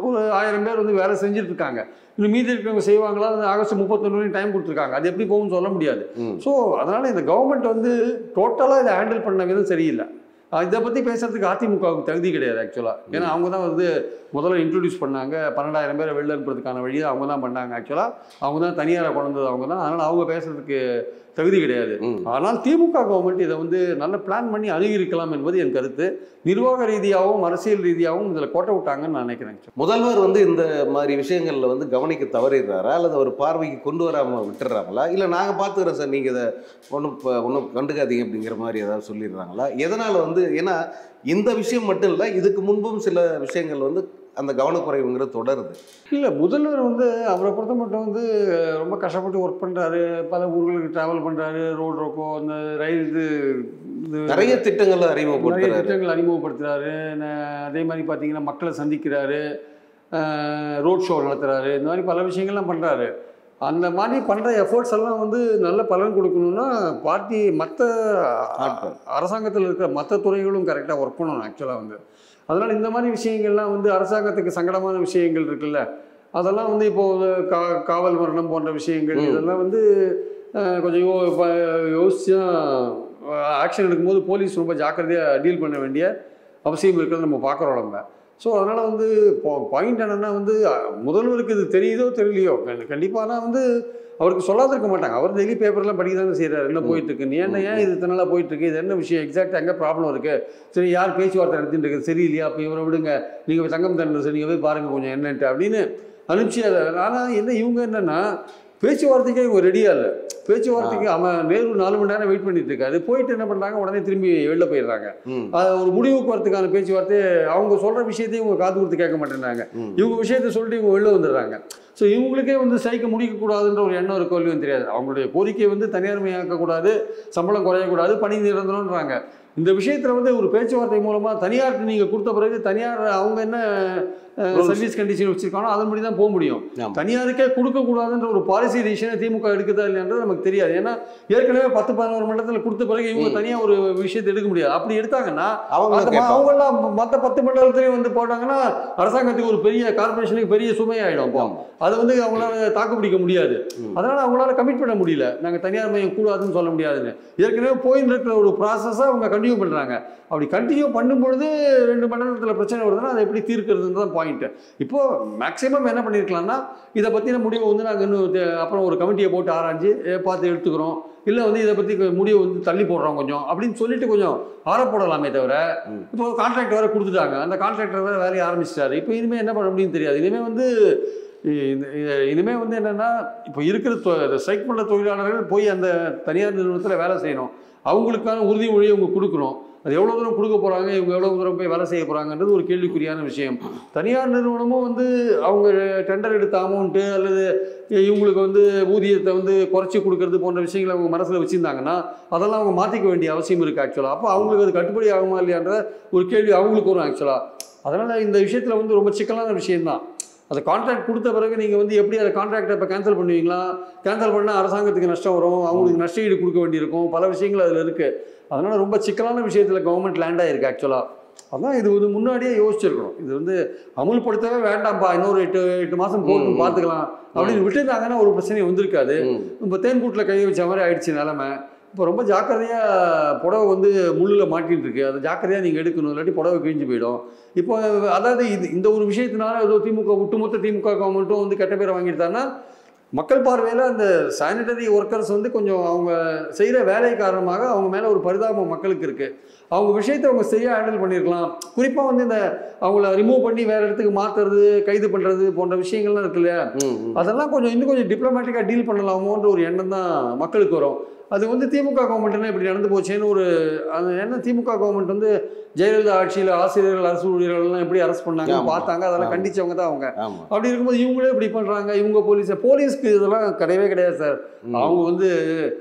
ஒரு 1000 பேர் வந்து வேலை செஞ்சுட்டு இருக்காங்க. இன்னும் மீதி இருக்கிறவங்க செய்வாங்களா, ஆகஸ்ட் 31 டைம் கொடுத்துருக்காங்க, அது எப்படி போகும்னு சொல்ல முடியாது. ஸோ அதனால் இந்த கவர்மெண்ட் வந்து டோட்டலாக இதை ஹேண்டில் பண்ண விதம் சரியில்லை. இதை பற்றி பேசுறதுக்கு அதிமுகவுக்கு தகுதி கிடையாது ஆக்சுவலாக. ஏன்னா அவங்க தான் வந்து முதல்ல இன்ட்ரடியூஸ் பண்ணாங்க, 12,000 பேரை வெளில அனுப்புறதுக்கான வழியை அவங்க தான் பண்ணாங்க ஆக்சுவலாக. அவங்க தான் தனியாரை கொண்டு வந்தது அவங்க தான். அதனால் அவங்க பேசுறதுக்கு தகுதி கிடையாது. ஆனால் திமுக கவர்மெண்ட் இதை வந்து நல்ல பிளான் பண்ணி அணுகியிருக்கலாம் என்பது என் கருத்து. நிர்வாக ரீதியாகவும் அரசியல் ரீதியாகவும் இதில் கோட்டை விட்டாங்கன்னு நான் நினைக்கிறேன். முதல்வர் வந்து இந்த மாதிரி விஷயங்களில் வந்து கவனிக்க தவறிடுறாரா, அல்லது ஒரு பார்வைக்கு கொண்டு வராமல் விட்டுறாங்களா, இல்லை நாங்கள் பார்த்துக்கிறோம் சார், நீங்கள் இதை ஒன்றும் கண்டுக்காதீங்க அப்படிங்கிற மாதிரி ஏதாவது சொல்லிடுறாங்களா, எதனால் வந்து? ஏன்னா இந்த விஷயம் மட்டும் இல்லை, இதுக்கு முன்பும் சில விஷயங்கள் வந்து அந்த கவனக்குறைவுங்கிறது தொடருது. இல்லை, முதல்வர் வந்து அவரை பொறுத்த மட்டும் வந்து ரொம்ப கஷ்டப்பட்டு ஒர்க் பண்ணுறாரு, பல ஊர்களுக்கு ட்ராவல் பண்ணுறாரு, ரோடு ரோக்கோ அந்த ரயில் இது நிறைய திட்டங்கள் அறிமுகப்படுத்துகிறாரு. அதே மாதிரி பார்த்தீங்கன்னா மக்களை சந்திக்கிறாரு, ரோட் ஷோ நடத்துகிறாரு, இந்த மாதிரி பல விஷயங்கள்லாம் பண்ணுறாரு. அந்த மாதிரி பண்ணுற எஃபர்ட்ஸ் எல்லாம் வந்து நல்ல பலன் கொடுக்கணும்னா பார்ட்டி மற்ற அரசாங்கத்தில் இருக்கிற மற்ற துறைகளும் கரெக்டாக ஒர்க் பண்ணணும் ஆக்சுவலாக வந்து. அதனால் இந்த மாதிரி விஷயங்கள்லாம் வந்து அரசாங்கத்துக்கு சங்கடமான விஷயங்கள் இருக்குல்ல, அதெல்லாம் வந்து இப்போது காவல் மரணம் போன்ற விஷயங்கள் இதெல்லாம் வந்து கொஞ்சம் யோசிச்சு ஆக்ஷன் எடுக்கும்போது போலீஸ் ரொம்ப ஜாக்கிரதையாக டீல் பண்ண வேண்டிய அவசியம் இருக்கிறது நம்ம பார்க்குறோம் நம்ம. ஸோ அதனால் வந்து பாயிண்ட் என்னென்னா வந்து முதல்வருக்கு இது தெரியுதோ தெரியலையோ கண்டிப்பாக ஆனால் வந்து அவருக்கு சொல்லாதிருக்க மாட்டாங்க. அவர் டெய்லி பேப்பர்லாம் படிக்க தானே செய்கிறார், என்ன போயிட்டுருக்கு, நீ ஏன் இது இத்தனை போயிட்டுருக்கு, இது என்ன விஷயம், எக்ஸாக்டாக எங்கே ப்ராப்ளம் இருக்குது, சரி யார் பேச்சுவார்த்தை நடத்திட்டு இருக்குது, சரி இல்லையா, அப்போ இவரை விடுங்க, நீங்கள் தங்கம் தண்டனை சரி நீங்கள் போய் பாருங்கள் கொஞ்சம் என்னன்ட்டு அப்படின்னு அனுப்பிச்சு அதை. ஆனால் என்ன இவங்க என்னென்னா பேச்சுவார்த்தைக்கே இவங்க ரெடியாக இல்லை. பேச்சுவார்த்தைக்கு அவன் நேரு 4 மணி நேரம் வெயிட் பண்ணிட்டு இருக்காரு. போயிட்டு என்ன பண்ணுறாங்க, உடனே திரும்பி வெளில போயிடுறாங்க. ஒரு முடிவுக்கு வரதுக்கான பேச்சுவார்த்தையை அவங்க சொல்கிற விஷயத்தையும் இவங்க காது கொடுத்து கேட்க மாட்டேங்கிறாங்க. இவங்க விஷயத்த சொல்லிட்டு இவங்க வெளில வந்துடுறாங்க. ஸோ இவங்களுக்கே ஸ்ட்ரைக்கை முடிக்கக்கூடாதுன்ற ஒரு எண்ணம் இருக்கோ இல்லையும் தெரியாது. அவங்களுடைய கோரிக்கை தனியார்மையாக்கக்கூடாது, சம்பளம் குறையக்கூடாது, பணி நிரந்தரம்ன்றாங்க. இந்த விஷயத்தில் ஒரு பேச்சுவார்த்தை மூலமாக தனியார்ட்டு நீங்கள் கொடுத்த பிறகு தனியார் அவங்க என்ன சர்வீஸ் கண்டிஷன் வச்சுருக்கானோ அதன்படி தான் போக முடியும். தனியாருக்கே கொடுக்கக்கூடாதுன்ற ஒரு பாலிசி டிசிஷனை திமுக எடுக்குதா இல்லையான்றது நமக்கு தெரியாது. ஏன்னா ஏற்கனவே 10-11 மண்டலத்தில் கொடுத்த பிறகு இவங்க தனியாக ஒரு விஷயத்தை எடுக்க முடியாது. அப்படி எடுத்தாங்கன்னா அவங்கெல்லாம் மற்ற 10 மண்டலத்திலையும் போட்டாங்கன்னா அரசாங்கத்துக்கு ஒரு பெரிய கார்பரேஷனுக்கு பெரிய சுமையாயிடும். அது அவங்களால தாக்கு பிடிக்க முடியாது. அதனால அவங்களால கமிட் பண்ண முடியல. நாங்கள் தனியார் மையம் கூடாதுன்னு சொல்ல முடியாதுன்னு. ஏற்கனவே போயின்னு இருக்கிற ஒரு ப்ராசஸை அவங்க கண்டினியூ பண்ணுறாங்க. அப்படி கண்டினியூ பண்ணும்பொழுது 2 மண்டலத்தில் பிரச்சனை வருதுன்னா அதை எப்படி தீர்க்கிறதுன்னு தான் பாயிண்ட். இப்போ மேக்ஸிமம் என்ன பண்ணியிருக்கலாம்னா, இதை பற்றின முடிவை நாங்கள் இன்னும் அப்புறம் ஒரு கமிட்டியை போட்டு ஆராய்ஞ்சு பார்த்து எடுத்துக்கிறோம், இல்லை இதை பற்றி முடிவை தள்ளி போடுறோம் கொஞ்சம் அப்படின்னு சொல்லிட்டு கொஞ்சம் ஆரப்போடலாமே தவிர, இப்போ கான்ட்ராக்ட் வேறு கொடுத்துட்டாங்க. அந்த கான்ட்ராக்டர் வேறு வேலையை ஆரம்பிச்சிட்டாரு. இப்போ இனிமேல் என்ன பண்ண முடியும்னு தெரியாது. இனிமேல் என்னென்னா, இப்போ இருக்கிற ஸ்ட்ரைக் பண்ணுற தொழிலாளர்கள் போய் அந்த தனியார் நிறுவனத்தில் வேலை செய்யணும். அவங்களுக்கான உறுதிமொழியை அவங்க கொடுக்கணும். அது எவ்வளோ தூரம் கொடுக்க போகிறாங்க, இவங்க எவ்வளோ தூரம் போய் வேலை செய்ய போகிறாங்கன்றது ஒரு கேள்விக்குறியான விஷயம். தனியார் நிறுவனமும் அவங்க டெண்டர் எடுத்த அமௌண்ட்டு அல்லது இவங்களுக்கு ஊதியத்தை குறைச்சி கொடுக்கறது போன்ற விஷயங்களை அவங்க மனசில் வச்சுருந்தாங்கன்னா அதெல்லாம் அவங்க மாற்றிக்க வேண்டிய அவசியம் இருக்குது ஆக்சுவலாக. அப்போ அவங்களுக்கு அது கட்டுப்படி ஆகுமா இல்லையான்ற ஒரு கேள்வி அவங்களுக்கு வரும் ஆக்சுவலாக. அதனால் இந்த விஷயத்தில் ரொம்ப சிக்கலான விஷயம்தான். அந்த கான்ட்ராக்ட் கொடுத்த பிறகு நீங்கள் எப்படி அந்த கான்ட்ராக்டை இப்போ கேன்சல் பண்ணுவீங்களா? கேன்சல் பண்ணால் அரசாங்கத்துக்கு நஷ்டம் வரும், அவங்களுக்கு நஷ்டஈடு கொடுக்க வேண்டியிருக்கும், பல விஷயங்கள் அதில் இருக்குது. அதனால் ரொம்ப சிக்கலான விஷயத்தில் கவர்மெண்ட் லேண்ட் ஆகிருக்கு ஆக்சுவலாக. அதான் இது முன்னாடியே யோசிச்சிருக்கணும். இது அமுல்படுத்தவே வேண்டாம்ப்பா, இன்னொரு 8 மாதம் போட்டு பார்த்துக்கலாம் அப்படின்னு விட்டுருந்தாங்கன்னா ஒரு பிரச்சனை வந்திருக்காது. இப்போ தேன்கூட்டில் கை வச்ச மாதிரி ஆயிடுச்சு நிலைமை. இப்போ ரொம்ப ஜாக்கிரதையாக புடவை முள்ளில் மாட்டின்னு இருக்கு. அதை ஜாக்கிரதையாக நீங்கள் எடுக்கணும், இல்லாட்டி புடவை கிழிஞ்சு போயிடும். இப்போ அதாவது இந்த ஒரு விஷயத்தினால ஏதோ ஒட்டுமொத்த திமுக கவர்மெண்ட்டும் கெட்ட பேரை வாங்கிட்டாங்கன்னா மக்கள் பார்வையில் அந்த சானிட்டரி ஒர்க்கர்ஸ் கொஞ்சம் அவங்க செய்கிற வேலை காரணமாக அவங்க மேலே ஒரு பரிதாபம் மக்களுக்கு இருக்குது. அவங்க விஷயத்தை அவங்க சரியாக ஹேண்டில் பண்ணியிருக்கலாம். குறிப்பாக இந்த அவங்கள ரிமூவ் பண்ணி வேறு இடத்துக்கு மாற்றுறது, கைது பண்ணுறது போன்ற விஷயங்கள்லாம் இருக்கு இல்லையா, அதெல்லாம் இன்னும் கொஞ்சம் டிப்ளமேட்டிக்காக டீல் பண்ணலாமோன்ற ஒரு எண்ணம் தான் மக்களுக்கு வரும். அது திமுக கவர்மெண்ட்னா இப்படி நடந்து போச்சேன்னு அது என்ன, திமுக கவர்மெண்ட் ஜெயலலிதா ஆட்சியில் ஆசிரியர்கள், அரசு ஊழியர்கள்லாம் எப்படி அரெஸ்ட் பண்ணாங்க பார்த்தாங்க, அதெல்லாம் கண்டிச்சவங்க தான் அவங்க. அப்படி இருக்கும்போது இவங்களே இப்படி பண்ணுறாங்க. இவங்க போலீஸ்க்கு இதெல்லாம் கிடையவே கிடையாது சார். அவங்க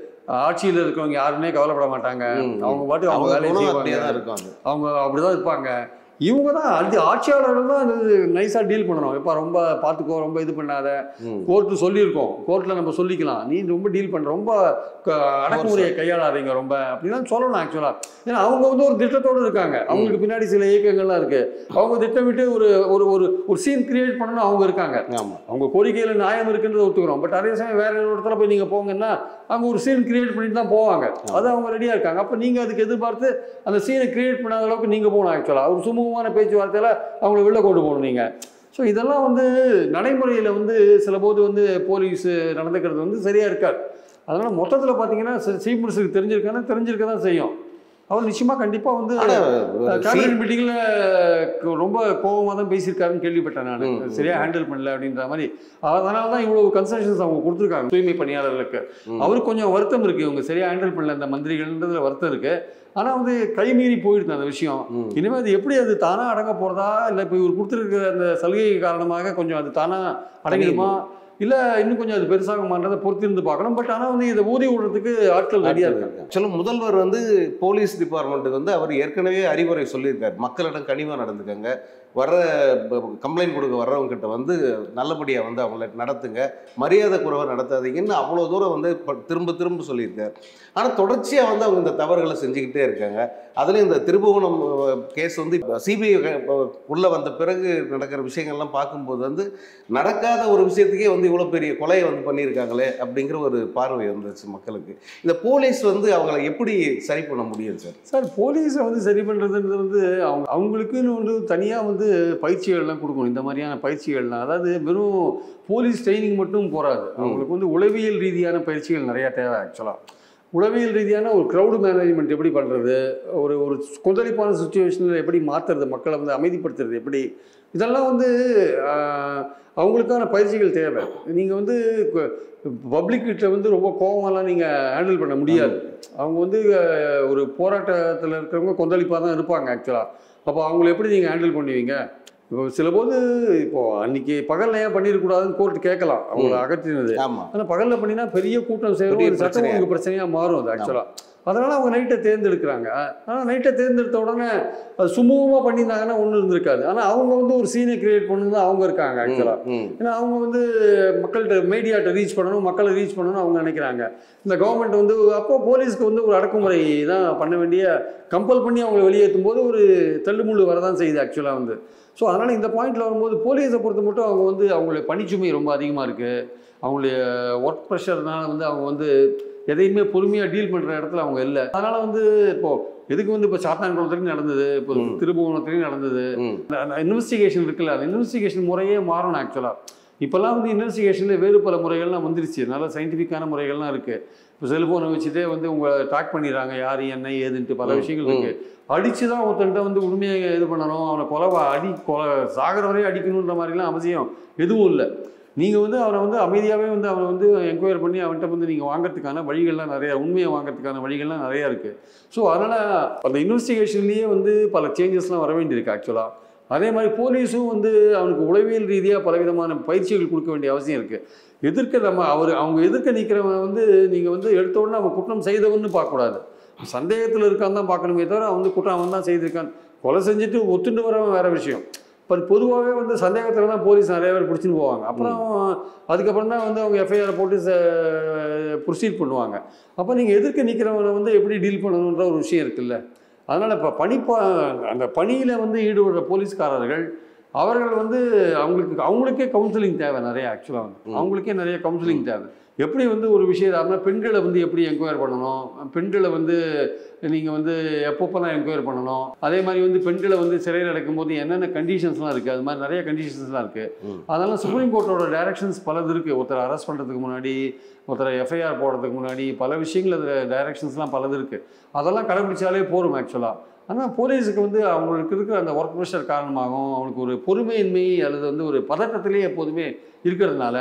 ஆட்சியில் இருக்கிறவங்க யாருமே கவலைப்பட மாட்டாங்க. அவங்க பாட்டு அவங்க வேலையை செய்வாங்க. அவங்க அப்படிதான் இருப்பாங்க. இவங்க தான் ஆட்சியாளர்கள் தான் நைஸாக டீல் பண்ணணும். இப்போ ரொம்ப பார்த்துக்கோ, ரொம்ப இது பண்ணாத, கோர்ட்டு சொல்லியிருக்கோம், கோர்ட்டில் நம்ம சொல்லிக்கலாம், நீ ரொம்ப டீல் பண்ணுற, ரொம்ப அடக்குமுறையை கையாளாதீங்க ரொம்ப அப்படிலாம் சொல்லணும் ஆக்சுவலாக. ஏன்னா அவங்க ஒரு திட்டத்தோடு இருக்காங்க. அவங்களுக்கு பின்னாடி சில இயக்கங்கள்லாம் இருக்குது. அவங்க திட்டமிட்டு ஒரு ஒரு ஒரு சீன் கிரியேட் பண்ணணும் அவங்க இருக்காங்க. அவங்க கோரிக்கையில் நியாயம் இருக்குன்றதை ஒத்துக்கிறோம். பட் அதே சமயம் வேற ஒரு இடத்துல போய் நீங்கள் போங்கன்னா அவங்க ஒரு சீன் கிரியேட் பண்ணிட்டு தான் போவாங்க. அது அவங்க ரெடியாக இருக்காங்க. அப்போ நீங்கள் அதுக்கு எதிர்பார்த்து அந்த சீனை கிரியேட் பண்ணாத அளவுக்கு நீங்கள் போகணும் ஆக்சுவலாக. ஒரு சுமூகமான பேச்சுவார்த்தையில் அவங்கள வெளில கொண்டு போகணும் நீங்கள். ஸோ இதெல்லாம் நடைமுறையில் சில போது போலீஸ் நடந்துக்கிறது சரியாக இருக்காது. அதனால் மொத்தத்தில் பார்த்தீங்கன்னா சீஃப் மினிஸ்டருக்கு தெரிஞ்சிருக்க தான் செய்யும். அவர் நிச்சயமாக கண்டிப்பாக கேபினட் மீட்டிங்கில் ரொம்ப கோபமாக தான் பேசியிருக்காருன்னு கேள்விப்பட்டேன் நான். சரியாக ஹேண்டில் பண்ணல அப்படின்ற மாதிரி. அதனால தான் இவ்வளோ கன்செஷன்ஸ் அவங்க கொடுத்துருக்காங்க தூய்மை பணியாளர்களுக்கு. அவருக்கு கொஞ்சம் வருத்தம் இருக்குது, இவங்க சரியாக ஹேண்டில் பண்ணல இந்த மந்திரிகள்ன்றதுல வருத்தம் இருக்குது. ஆனால் கைமீறி போயிடுது அந்த விஷயம். இனிமேல் அது எப்படி அது தானாக அடங்க போகிறதா, இல்லை இப்போ இவர் கொடுத்துருக்கிற அந்த சலுகை காரணமாக கொஞ்சம் அது தானாக அடங்கிடுமா, இல்லை இன்னும் கொஞ்சம் அது பெருசாக மாற்றதை பொறுத்திருந்து பார்க்கணும். பட் ஆனால் இதை ஊதி விடுறதுக்கு ஆட்கள் ரெடியாக இருக்காங்க. சில முதல்வர் போலீஸ் டிபார்ட்மெண்ட்டுக்கு அவர் ஏற்கனவே அறிவுரை சொல்லியிருக்காரு, மக்களிடம் கனிவாக நடந்துக்கங்க, வர்ற கம்ப்ளைண்ட் கொடுக்க வர்றவங்ககிட்ட நல்லபடியாக அவங்கள நடத்துங்க, மரியாதை குறைவாக நடத்தாதீங்கன்னு அவ்வளோ தூரம் திரும்ப திரும்ப சொல்லியிருக்காரு. ஆனால் தொடர்ச்சியாக அவங்க இந்த தவறுகளை செஞ்சுக்கிட்டே இருக்காங்க. அதுலேயும் இந்த திருபுவனம் கேஸ் சிபிஐ உள்ளே வந்த பிறகு நடக்கிற விஷயங்கள்லாம் பார்க்கும்போது நடக்காத ஒரு விஷயத்துக்கே இவ்வளோ பெரிய கொலையை பண்ணியிருக்காங்களே அப்படிங்கிற ஒரு பார்வை வந்துச்சு மக்களுக்கு. இந்த போலீஸ் அவங்கள எப்படி சரி பண்ண முடியும் சார்? போலீஸை சரி பண்ணுறதுன்றது அவங்களுக்குன்னு தனியாக பயிற்சிகள்லாம் கொடுக்கணும். இந்த மாதிரியான பயிற்சிகள்லாம், அதாவது வெறும் போலீஸ் ட்ரைனிங் மட்டும் போகாது. அவங்களுக்கு உளவியல் ரீதியான பயிற்சிகள் நிறையா தேவை ஆக்சுவலாக. உளவியல் ரீதியான ஒரு க்ரௌடு மேனேஜ்மெண்ட் எப்படி பண்ணுறது, ஒரு ஒரு கொந்தளிப்பான சுச்சுவேஷனில் எப்படி மாற்றுறது, மக்களை வந்து அமைதிப்படுத்துறது எப்படி, இதெல்லாம் வந்து அவங்களுக்கான பயிற்சிகள் தேவை. நீங்கள் வந்து பப்ளிக்கிட்ட வந்து ரொம்ப கோபமெல்லாம் நீங்கள் ஹேண்டில் பண்ண முடியாது. அவங்க வந்து ஒரு போராட்டத்தில் இருக்கிறவங்க கொந்தளிப்பாக தான் இருப்பாங்க ஆக்சுவலாக. அப்போ அவங்கள எப்படி நீங்கள் ஹேண்டில் பண்ணுவீங்க? இப்போ சில போது இப்போது அன்றைக்கி பகலில் ஏன் பண்ணிடக்கூடாதுன்னு கோர்ட்டு கேட்கலாம் அவங்கள அகற்றினது. ஆனால் பகலில் பண்ணினா பெரிய கூட்டம் சேரும், ஒரு சட்டம் ஒழுங்கு பிரச்சனையாக மாறும் அது ஆக்சுவலாக. அதனால் அவங்க நைட்டை தேர்ந்தெடுக்கிறாங்க. ஆனால் நைட்டை தேர்ந்தெடுத்த உடனே அது சுமூகமாக பண்ணியிருந்தாங்கன்னா ஒன்றும் இருந்திருக்காது. ஆனால் அவங்க வந்து ஒரு சீனை கிரியேட் பண்ணணும் தான் அவங்க இருக்காங்க ஆக்சுவலாக. ஏன்னா அவங்க வந்து மக்கள்கிட்ட மீடியாட்ட ரீச் பண்ணணும், மக்களை ரீச் பண்ணணும்னு அவங்க நினைக்கிறாங்க. இந்த கவர்மெண்ட் வந்து அப்போது போலீஸ்க்கு வந்து ஒரு அடக்குமுறை தான் பண்ண வேண்டிய, கம்பல் பண்ணி அவங்களை வெளியேற்றும் போது ஒரு தள்ளுமுள்ளு வரதான் செய்யுது ஆக்சுவலாக வந்து. ஸோ அதனால் இந்த பாயிண்டில் வரும்போது போலீஸை பொறுத்த மட்டும் அவங்க வந்து அவங்களுடைய பணிச்சுமை ரொம்ப அதிகமாக இருக்குது. அவங்களுடைய ஒர்க் ப்ரெஷர்னால வந்து அவங்க வந்து எதையுமே பொறுமையாக டீல் பண்ணுற இடத்துல அவங்க இல்லை. அதனால் வந்து இப்போது எதுக்கு வந்து இப்போ சாத்தான்குளத்துலையும் நடந்தது, இப்போ திருபுவனத்துலையும் நடந்தது, இன்வெஸ்டிகேஷன் இருக்குல்ல, அந்த இன்வெஸ்டிகேஷன் முறையே மாறணும் ஆக்சுவலாக. இப்போல்லாம் வந்து இன்வெஸ்டிகேஷனில் வேறு பல முறைகள்லாம் வந்துருச்சு, நல்ல சயின்டிஃபிக்கான முறைகள்லாம் இருக்குது. இப்போ செல்ஃபோனை வச்சுட்டே வந்து உங்களை ட்ராக் பண்ணிடுறாங்க, யார் என்ன ஏதுன்ட்டு பல விஷயங்கள் இருக்குது. அடித்து தான் ஒருத்தன்ட்ட வந்து உண்மையை இது பண்ணணும், அவனை கொலை சாகிற வரையும் அடிக்கணுன்ற மாதிரிலாம் அவசியம் எதுவும் இல்லை. நீங்கள் வந்து அவனை வந்து அமைதியாகவே வந்து அவனை வந்து என்கொயரி பண்ணி அவன்கிட்ட வந்து நீங்கள் வாங்கிறதுக்கான வழிகள்லாம் நிறையா, உண்மையை வாங்கிறதுக்கான வழிகள்லாம் நிறையா இருக்குது. ஸோ அதனால் அந்த இன்வெஸ்டிகேஷன்லேயே வந்து பல சேஞ்சஸ்லாம் வர வேண்டியிருக்கு ஆக்சுவலாக. அதே மாதிரி போலீஸும் வந்து அவனுக்கு உளவியல் ரீதியாக பலவிதமான பயிற்சிகள் கொடுக்க வேண்டிய அவசியம் இருக்குது. அவங்க எதிர்க்க நிற்கிறவங்க வந்து நீங்கள் வந்து எடுத்த உடனே அவன் குற்றம் செய்தவன்னு பார்க்கக்கூடாது, சந்தேகத்தில் இருக்கான்னு தான் பார்க்கணுமே தவிர அவன் வந்து குற்றம் அவன் தான் செய்திருக்கான். கொலை செஞ்சுட்டு ஒத்துண்டு வரவன் வேறு விஷயம். இப்போ பொதுவாகவே வந்து சந்தேகத்தில் தான் போலீஸ் நிறைய பேர் பிடிச்சின்னு போவாங்க. அப்புறம் அதுக்கப்புறம் தான் வந்து அவங்க எஃப்ஐஆர் போட்டு ப்ரொசீட் பண்ணுவாங்க. அப்போ நீங்கள் எதிர்க்க நிற்கிறவங்களை வந்து எப்படி டீல் பண்ணணுன்ற ஒரு விஷயம் இருக்குல்ல. அதனால் இப்போ அந்த பணியில் வந்து ஈடுபடுற போலீஸ்காரர்கள் அவர்கள் வந்து அவங்களுக்கே கவுன்சிலிங் தேவை நிறைய ஆக்சுவலாக. வந்து அவங்களுக்கே நிறைய கவுன்சிலிங் தேவை. எப்படி வந்து ஒரு விஷயம் பெண்களை வந்து எப்படி என்கொயர் பண்ணணும், பெண்களை வந்து நீங்கள் வந்து எப்பப்போலாம் என்கொயர் பண்ணணும், அதே மாதிரி வந்து பெண்களை வந்து சிறையில் அடைக்கும்போது என்னென்ன கண்டிஷன்ஸ்லாம் இருக்குது, அது மாதிரி நிறைய கண்டிஷன்ஸ்லாம் இருக்குது. அதெல்லாம் சுப்ரீம் கோர்ட்டோட டைரக்ஷன்ஸ் பலது இருக்குது. ஒருத்தர் அரெஸ்ட் பண்ணுறதுக்கு முன்னாடி, ஒருத்தரை எஃப்ஐஆர் போடுறதுக்கு முன்னாடி பல விஷயங்கள் அதில் டைரக்ஷன்ஸ்லாம் பலது இருக்குது. அதெல்லாம் கடைபிடிச்சாலே போகும் ஆக்சுவலாக. ஆனால் போலீஸுக்கு வந்து அவங்களுக்கு இருக்கிற அந்த ஒர்க் ப்ரெஷர் காரணமாகவும் அவங்களுக்கு ஒரு பொறுமையின்மை அல்லது வந்து ஒரு பதட்டத்திலே எப்போதுமே இருக்கிறதுனால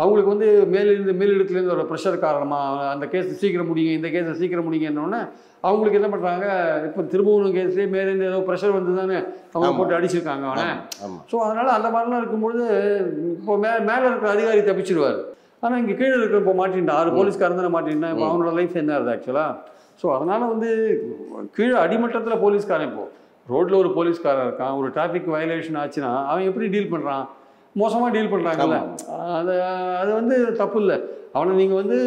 அவங்களுக்கு வந்து மேலிடத்துலேருந்து ஒரு ப்ரெஷர் காரணமாக அந்த கேஸ் சீக்கிரம் முடியுங்க, இந்த கேஸை சீக்கிரம் முடிங்கன்னொன்னே அவங்களுக்கு என்ன பண்ணுறாங்க, இப்போ திரும்பவும் கேஸ்லேயே மேலேருந்து ஏதோ ப்ரெஷர் வந்து தானே அவங்க போட்டு அடிச்சிருக்காங்க அவனை. ஸோ அதனால் அந்த மாதிரிலாம் இருக்கும்பொழுது இப்போ மேலே இருக்கிற அதிகாரி தப்பிச்சிடுவார். ஆனால் இங்கே கீழே இருக்கிற இப்போ மாட்டின்ட்டான், 6 போலீஸ்காரன் தானே மாட்டின்ட்டான். இப்போ அவனோட லைஃப் என்ன இருக்குது ஆக்சுவலாக. ஸோ அதனால் வந்து கீழே அடிமட்டத்தில் போலீஸ்காரன் இப்போது ரோட்டில் ஒரு போலீஸ்காரன் இருக்கான், ஒரு டிராஃபிக் வயலேஷன் ஆச்சுன்னா அவன் எப்படி டீல் பண்ணுறான், மோசமாக டீல் பண்ணுறாங்கல்ல. அது வந்து தப்பு இல்லை. அவனை நீங்கள் வந்து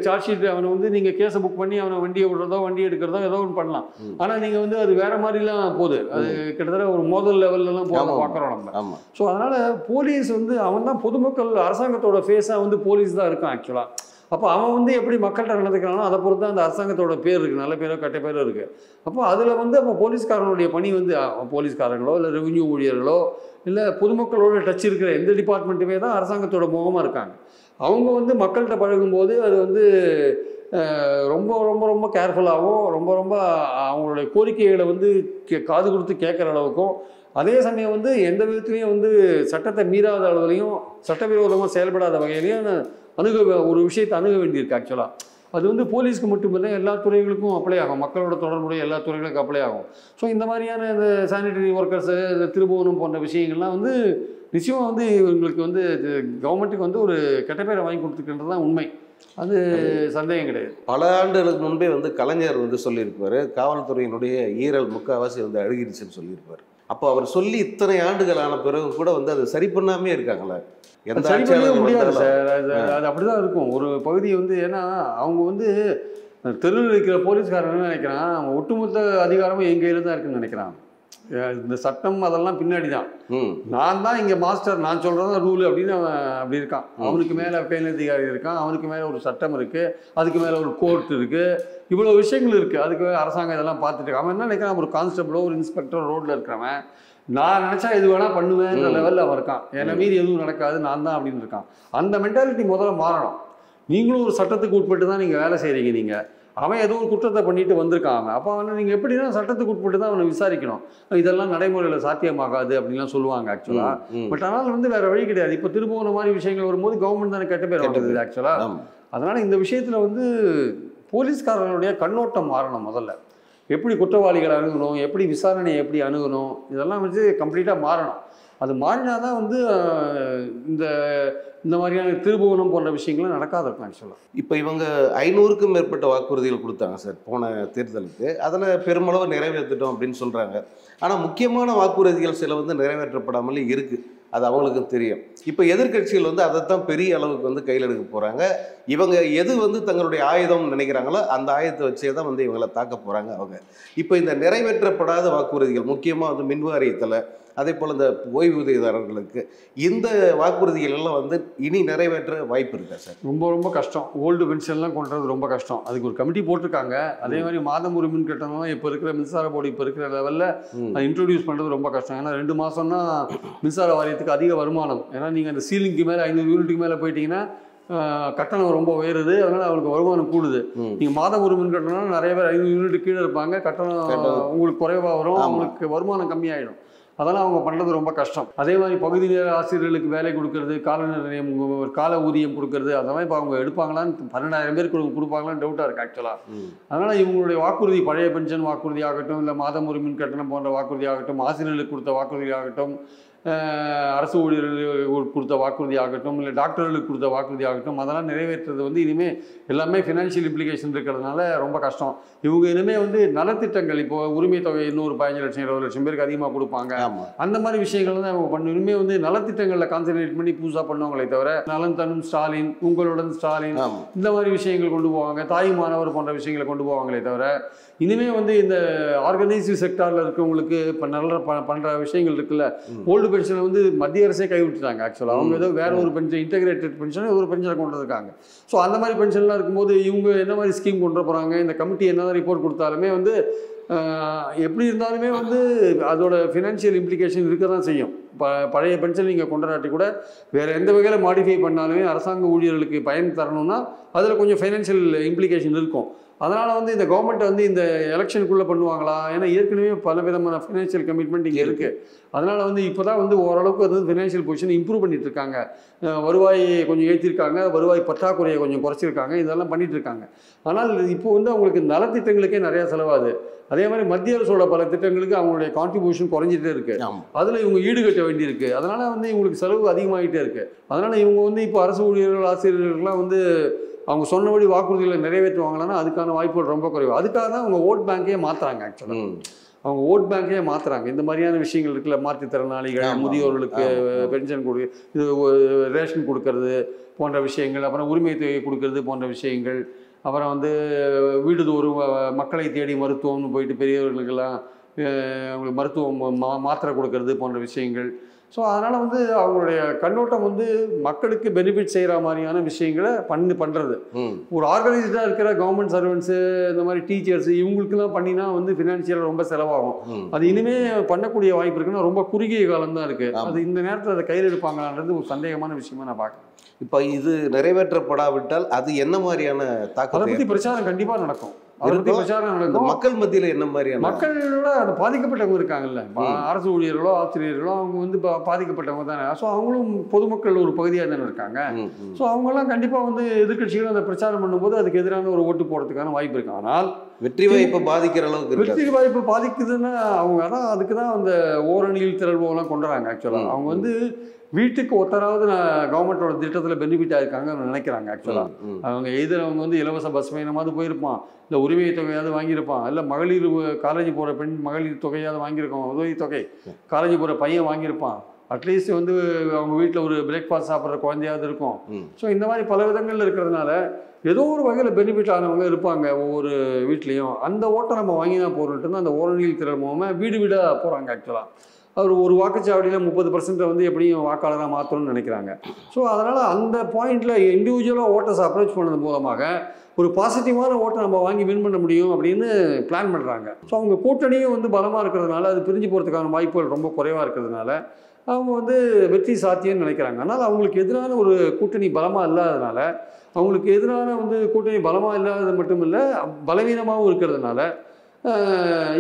சார்ஜ் ஷீட் அவனை வந்து நீங்கள் கேஸை புக் பண்ணி அவனை வண்டியை விடுறதோ வண்டி எடுக்கிறதோ ஏதோ ஒன்று பண்ணலாம். ஆனால் நீங்கள் வந்து அது வேறு மாதிரிலாம் போகுது, அது கிட்டத்தட்ட ஒரு மோதல் லெவல்லலாம் போக பார்க்குறோம் நம்ம. ஸோ அதனால் போலீஸ் வந்து அவன் தான் பொதுமக்கள் அரசாங்கத்தோட ஃபேஸாக வந்து போலீஸ் தான் இருக்கான் ஆக்சுவலாக. அப்போ அவன் வந்து எப்படி மக்கள்கிட்ட நடந்துக்கிறானோ அதை பொறுத்து தான் அந்த அரசாங்கத்தோட பேர் இருக்குது, நல்ல பேரோ கெட்ட பேரோ இருக்குது. அப்போ அதில் வந்து அப்போ போலீஸ்காரனுடைய பணி வந்து போலீஸ்காரங்களோ இல்லை ரெவென்யூ ஊழியர்களோ இல்லை பொதுமக்களோட டச் இருக்கிற எந்த டிபார்ட்மெண்ட்டுமே தான் அரசாங்கத்தோட முகமாக இருக்காங்க. அவங்க வந்து மக்கள்கிட்ட பழகும்போது அது வந்து ரொம்ப ரொம்ப ரொம்ப கேர்ஃபுல்லாகவும் ரொம்ப ரொம்ப அவங்களுடைய கோரிக்கைகளை வந்து காது கொடுத்து கேட்குற அளவுக்கும், அதே சமயம் வந்து எந்த விதத்துலேயும் வந்து சட்டத்தை மீறாத அளவுலையும் சட்டவிரோதமாக செயல்படாத வகையிலையும் ஒரு விஷயத்தை அணுக வேண்டியிருக்கு ஆக்சுவலாக. அது வந்து போலீஸ்க்கு மட்டுமில்லை, எல்லா துறைகளுக்கும் அப்ளை ஆகும், மக்களோட தொடர்புடைய எல்லா துறைகளுக்கும் அப்ளை ஆகும். ஸோ இந்த மாதிரியான இந்த சானிடரி ஒர்க்கர்ஸு, இந்த திருபுவனம் போன்ற விஷயங்கள்லாம் வந்து நிச்சயமாக வந்து இவங்களுக்கு வந்து கவர்மெண்ட்டுக்கு வந்து ஒரு கெட்ட பேரை வாங்கி கொடுத்துக்கின்றது தான் உண்மை, அது சந்தேகம் கிடையாது. பல ஆண்டுகளுக்கு முன்பே வந்து கலைஞர் வந்து சொல்லியிருப்பார், காவல்துறையினுடைய ஈரல் முக்கால்வாசி வந்து அழுகிடுச்சுன்னு சொல்லியிருப்பார். அப்போ அவர் சொல்லி இத்தனை ஆண்டுகளான பிறகு கூட வந்து அதை சரி பண்ணாமே இருக்காங்களே, சரி பண்ணவே முடியாது சார். அது அப்படி தான் இருக்கும் ஒரு பகுதி வந்து. ஏன்னா அவங்க வந்து தெருவில் இருக்கிற போலீஸ்காரன்னு நினைக்கிறான், அவன் ஒட்டுமொத்த அதிகாரமும் என் கையில் தான் இருக்குன்னு நினைக்கிறான். இந்த சட்டம் அதெல்லாம் பின்னாடி தான், நான் தான் இங்கே மாஸ்டர், நான் சொல்கிறதான் ரூல் அப்படின்னு அவன் அப்படி இருக்கான். அவனுக்கு மேலே மேலதிகாரி இருக்கான், அவனுக்கு மேலே ஒரு சட்டம் இருக்குது, அதுக்கு மேலே ஒரு கோர்ட் இருக்குது, இவ்வளோ விஷயங்கள் இருக்குது. அதுக்கு அரசாங்கம் இதெல்லாம் பார்த்துட்டு அவன் என்ன நினைக்கிறான், ஒரு கான்ஸ்டபிளோ ஒரு இன்ஸ்பெக்டரோ ரோட்டில் இருக்கிறவன் நான் நினச்சா எது வேணால் பண்ணுவேன்ற லெவலில் அவன் இருக்கான். என்னை மீறி எதுவும் நடக்காது, நான் தான் அப்படின்னு இருக்கான். அந்த மென்டாலிட்டி முதல்ல மாறணும். நீங்களும் ஒரு சட்டத்துக்கு உட்பட்டு தான் நீங்கள் வேலை செய்கிறீங்க. நீங்கள் அவன் ஏதோ ஒரு குற்றத்தை பண்ணிட்டு வந்திருக்கான் அவன். அப்போ அவனை நீங்கள் எப்படின்னா சட்டத்துக்கு உட்பட்டு தான் அவனை விசாரிக்கணும். இதெல்லாம் நடைமுறையில் சாத்தியமாகாது அப்படின்லாம் சொல்லுவாங்க ஆக்சுவலாக. பட் ஆனால் வந்து வேறு வழி கிடையாது. இப்போ திருப்பூர் மாதிரி விஷயங்கள் வரும்போது கவர்மெண்ட் தானே கெட்ட பேர் வாங்குது ஆக்சுவலாக. அதனால் இந்த விஷயத்தில் வந்து போலீஸ்காரர்களுடைய கண்ணோட்டம் மாறணும். முதல்ல எப்படி குற்றவாளிகளை அணுகணும், எப்படி விசாரணையை எப்படி அணுகணும், இதெல்லாம் வந்து கம்ப்ளீட்டாக மாறணும். அது மாறினா தான் வந்து இந்த இந்த மாதிரியான திருபுவனம் போன்ற விஷயங்கள்லாம் நடக்காது இருக்கும் ஆக்சுவலாக. இப்போ இவங்க 500க்கும் மேற்பட்ட வாக்குறுதிகள் கொடுத்தாங்க சார் போன தேர்தலுக்கு. அதில் பெருமளவு நிறைவேற்றிட்டோம் அப்படின்னு சொல்கிறாங்க. ஆனால் முக்கியமான வாக்குறுதிகள் சில வந்து நிறைவேற்றப்படாமலே இருக்குது. அது அவங்களுக்கும் தெரியும். இப்போ எதிர்க்கட்சிகள் வந்து அதைத்தான் பெரிய அளவுக்கு வந்து கையில் எடுக்க போகிறாங்க. இவங்க எது வந்து தங்களுடைய ஆயுதம் நினைக்கிறாங்களோ அந்த ஆயுதத்தை வச்சே தான் வந்து இவங்களை தாக்க போகிறாங்க அவங்க. இப்போ இந்த நிறைவேற்றப்படாத வாக்குறுதிகள் முக்கியமாக வந்து மின் வாரியத்தில், அதே போல் இந்த ஓய்வூதியதாரர்களுக்கு இந்த வாக்குறுதிகள் எல்லாம் வந்து இனி நிறைவேற்ற வாய்ப்பு இருக்கா சார்? ரொம்ப ரொம்ப கஷ்டம். ஓல்டு பென்ஷன்லாம் கொண்டுறது ரொம்ப கஷ்டம். அதுக்கு ஒரு கமிட்டி போட்டிருக்காங்க. அதே மாதிரி மாதம் ஒரு மின் கட்டணம்லாம் இப்போ இருக்கிற மின்சார போர்டு இப்போ இருக்கிற லெவலில் அதை இன்ட்ரடியூஸ் பண்ணுறது ரொம்ப கஷ்டம். ஏன்னா 2 மாதம்னா மின்சார வாரியத்துக்கு அதிக வருமானம். ஏன்னா நீங்கள் அந்த சீலிங்க்கு மேலே 500 யூனிட்டுக்கு மேலே போயிட்டீங்கன்னா கட்டணம் ரொம்ப உயருது. அதனால் அவங்களுக்கு வருமானம் கூடுது. நீங்கள் மாதம் ஒரு மின் கட்டணம்னா நிறைய பேர் 500 யூனிட் கீழே இருப்பாங்க. கட்டணம் உங்களுக்கு குறைவாக வரும், அவங்களுக்கு வருமானம் கம்மியாயிடும். அதெல்லாம் அவங்க பண்ணுறது ரொம்ப கஷ்டம். அதே மாதிரி பகுதி நேர ஆசிரியர்களுக்கு வேலை கொடுக்கறது, கால நிர்ணயம், கால ஊதியம் கொடுக்கறது, அதெல்லாம் இப்போ அவங்க எடுப்பாங்களான்னு 12,000 பேர் கொடுப்பாங்களான்னு டவுட்டாக இருக்குது ஆக்சுவலாக. அதனால் இவங்களுடைய வாக்குறுதி, பழைய பென்ஷன் வாக்குறுதி ஆகட்டும், இல்லை மாதம் ஒரு மின் கட்டணம் போன்ற வாக்குறுதி ஆகட்டும், ஆசிரியர்களுக்கு கொடுத்த வாக்குறுதி ஆகட்டும், அரசு ஊழியர்களுக்கு கொடுத்த வாக்குறுதி ஆகட்டும், இல்லை டாக்டர்களுக்கு கொடுத்த வாக்குறுதி ஆகட்டும், அதெல்லாம் நிறைவேற்றுறது வந்து இனிமேல் எல்லாமே ஃபினான்ஷியல் இம்ப்ளிகேஷன் இருக்கிறதுனால ரொம்ப கஷ்டம். இவங்க இனிமேல் வந்து நலத்திட்டங்கள், இப்போ உரிமை தொகை இன்னொரு 15 லட்சம் 20 லட்சம் பேருக்கு அதிகமாக கொடுப்பாங்க. அந்த மாதிரி விஷயங்கள் தான் அவங்க பண்ணணும். இனிமேல் வந்து நலத்திட்டங்களில் கான்சன்ட்ரேட் பண்ணி புதுசாக பண்ணுவாங்களே தவிர, நலன் தரும் ஸ்டாலின், உங்களுடன் ஸ்டாலின், இந்த மாதிரி விஷயங்கள் கொண்டு போவாங்க, தாய் மாணவர் போன்ற விஷயங்களை கொண்டு போவாங்களே தவிர, இனிமேல் வந்து இந்த ஆர்கனைஸ்டு செக்டாரில் இருக்கவங்களுக்கு இப்போ நல்ல பண்ணுற விஷயங்கள் இருக்குல்ல. ஓல்டு பென்ஷனை வந்து மத்திய அரசே கைவிட்டுட்டாங்க ஆக்சுவலாக. அவங்க ஏதோ வேற ஒரு பென்ஷன், இன்டெகிரேட்டட் பென்ஷன் ஒரு பென்ஷனை கொண்டு இருக்காங்க. ஸோ அந்த மாதிரி பென்ஷன்லாம் இருக்கும்போது இவங்க என்ன மாதிரி ஸ்கீம் கொண்டு போகிறாங்க, இந்த கமிட்டி என்ன ரிப்போர்ட் கொடுத்தாலுமே வந்து எப்படி இருந்தாலுமே வந்து அதோட ஃபினான்ஷியல் இம்ப்ளிகேஷன் இருக்க தான் செய்யும். பழைய பென்ஷன் நீங்கள் கொண்டாட்டி கூட வேறு எந்த வகையில் மாடிஃபை பண்ணாலுமே அரசாங்க ஊழியர்களுக்கு பயன் தரணும்னா அதில் கொஞ்சம் ஃபைனான்ஷியல் இம்ப்ளிகேஷன் இருக்கும். அதனால் வந்து இந்த கவர்மெண்ட் வந்து இந்த எலெக்ஷனுக்குள்ளே பண்ணுவாங்களா? ஏன்னா ஏற்கனவே பல விதமான ஃபினான்ஷியல் கமிட்மெண்ட் இங்கே இருக்குது. அதனால் வந்து இப்போ தான் வந்து ஓரளவுக்கு வந்து ஃபினான்ஷியல் பொசிஷன் இம்ப்ரூவ் பண்ணிட்டு இருக்காங்க. வருவாய் கொஞ்சம் ஏற்றிருக்காங்க, வருவாய் பற்றாக்குறையை கொஞ்சம் குறைச்சிருக்காங்க, இதெல்லாம் பண்ணிட்டு இருக்காங்க. ஆனால் இப்போ வந்து அவங்களுக்கு நலத்திட்டங்களுக்கே நிறையா செலவாகுது. அதே மாதிரி மத்திய அரசோட பல திட்டங்களுக்கு அவங்களுடைய கான்ட்ரிபியூஷன் குறைஞ்சிட்டே இருக்கு. அதில் இவங்க ஈடுகட்ட வேண்டியிருக்கு. அதனால் வந்து இவங்களுக்கு செலவு அதிகமாகிட்டே இருக்குது. அதனால் இவங்க வந்து இப்போ அரசு ஊழியர்கள், ஆசிரியர்கள்லாம் வந்து அவங்க சொன்னபடி வாக்குறுதிகளை நிறைவேற்றுவாங்களான்னா அதுக்கான வாய்ப்புகள் ரொம்ப குறைவு. அதுக்காக தான் அவங்க ஓட் பேங்கையே மாற்றுறாங்க ஆக்சுவலாக. அவங்க ஓட் பேங்கையே மாற்றுறாங்க. இந்த மாதிரியான விஷயங்கள் இருக்குல்ல, மாற்றுத்திறனாளிகள், முதியோர்களுக்கு பென்ஷன் இது ரேஷன் கொடுக்கறது போன்ற விஷயங்கள், அப்புறம் உரிமை தொகை கொடுக்கறது போன்ற விஷயங்கள், அப்புறம் வந்து வீடுதோறும் மக்களை தேடி மருத்துவம்னு போயிட்டு பெரியவர்களுக்கெல்லாம் அவங்களுக்கு மருத்துவம் மாத்திரை கொடுக்கறது போன்ற விஷயங்கள். ஸோ அதனால் வந்து அவங்களுடைய கண்ணோட்டம் வந்து மக்களுக்கு பெனிஃபிட் செய்கிற மாதிரியான விஷயங்களை பண்ணுறது. ஒரு ஆர்கனைஸ்டாக இருக்கிற கவர்மெண்ட் சர்வெண்ட்ஸு, இந்த மாதிரி டீச்சர்ஸு, இவங்களுக்குலாம் பண்ணினா வந்து ஃபினான்ஷியலாக ரொம்ப செலவாகும். அது இனிமேல் பண்ணக்கூடிய வாய்ப்பு இருக்குன்னா ரொம்ப குறுகிய காலம் தான் இருக்குது. அது இந்த நேரத்தில் அதை கையில் எடுப்பாங்களான்றது ஒரு சந்தேகமான விஷயமா நான் பார்க்குறேன். இப்போ இது நிறைவேற்றப்படாவிட்டால் அது என்ன மாதிரியான தாக்கம்? அதை பற்றி பிரச்சாரம் கண்டிப்பாக நடக்கும். மக்கள் மத்தியில் என்ன மாதிரியான மக்களோட அந்த பாதிக்கப்பட்டவங்க இருக்காங்கல்ல, அரசு ஊழியர்களோ ஆசிரியர்களோ, அவங்க வந்து பாதிக்கப்பட்டவங்க தானே. ஸோ அவங்களும் பொதுமக்கள் ஒரு பகுதியாக தானே இருக்காங்க. ஸோ அவங்கெல்லாம் கண்டிப்பாக வந்து எதிர்கட்சிகள் அந்த பிரச்சாரம் பண்ணும்போது அதுக்கு எதிரான ஒரு ஓட்டு போடுறதுக்கான வாய்ப்பு இருக்கு. ஆனால் வெற்றி வாய்ப்பு பாதிக்கிற அளவுக்கு வெற்றி வாய்ப்பு பாதிக்குதுன்னா அவங்க அதான் அதுக்கு தான் அந்த ஓரணியில் திரள்வோலாம் கொண்டுறாங்க. ஆக்சுவலாக அவங்க வந்து வீட்டுக்கு ஒருத்தராவது நான் கவர்மெண்ட்டோட திட்டத்தில் பெனிஃபிட் ஆகிருக்காங்கன்னு நினைக்கிறாங்க. ஆக்சுவலாக அவங்க அவங்க வந்து இலவச பஸ் பயணமாவது போயிருப்பான், இல்லை உரிமை தொகையாவது வாங்கியிருப்பான், இல்லை மகளிர் காலேஜ் போகிற பெண் மகளிர் தொகையாவது வாங்கியிருக்கோம், உதவி தொகை காலேஜ் போகிற பையன் வாங்கியிருப்பான், அட்லீஸ்ட் வந்து அவங்க வீட்டில் ஒரு பிரேக்ஃபாஸ்ட் சாப்பிட்ற குழந்தையாவது இருக்கும். ஸோ இந்த மாதிரி பல விதங்கள் இருக்கிறதுனால ஏதோ ஒரு வகையில் பெனிஃபிட் ஆனவங்க இருப்பாங்க ஒவ்வொரு வீட்லேயும். அந்த ஓட்டை நம்ம வாங்கி தான் போகிறோன்ட்டு தான் அந்த ஓரணியில் திரள் மூலமாக வீடு வீடாக போகிறாங்க. ஆக்சுவலாக அவர் ஒரு வாக்குச்சாவடியில் 30% வந்து எப்படியும் வாக்காளராக மாற்றணும்னு நினைக்கிறாங்க. ஸோ அதனால் அந்த பாயிண்டில் இண்டிவிஜுவலாக ஓட்டர்ஸ் அப்ரோச் பண்ணது மூலமாக ஒரு பாசிட்டிவான ஓட்டை நம்ம வாங்கி வின் பண்ண முடியும் அப்படின்னு பிளான் பண்ணுறாங்க. ஸோ அவங்க கூட்டணியும் வந்து பலமாக இருக்கிறதுனால அது பிரிஞ்சு போகிறதுக்கான வாய்ப்புகள் ரொம்ப குறைவாக இருக்கிறதுனால அவங்க வந்து வெற்றி சாத்தியம்னு நினைக்கிறாங்க. அதனால் அவங்களுக்கு எதிரான ஒரு கூட்டணி பலமாக இல்லாததுனால, அவங்களுக்கு எதிரான வந்து கூட்டணி பலமாக இல்லாதது மட்டும் இல்லை, பலவீனமாகவும் இருக்கிறதுனால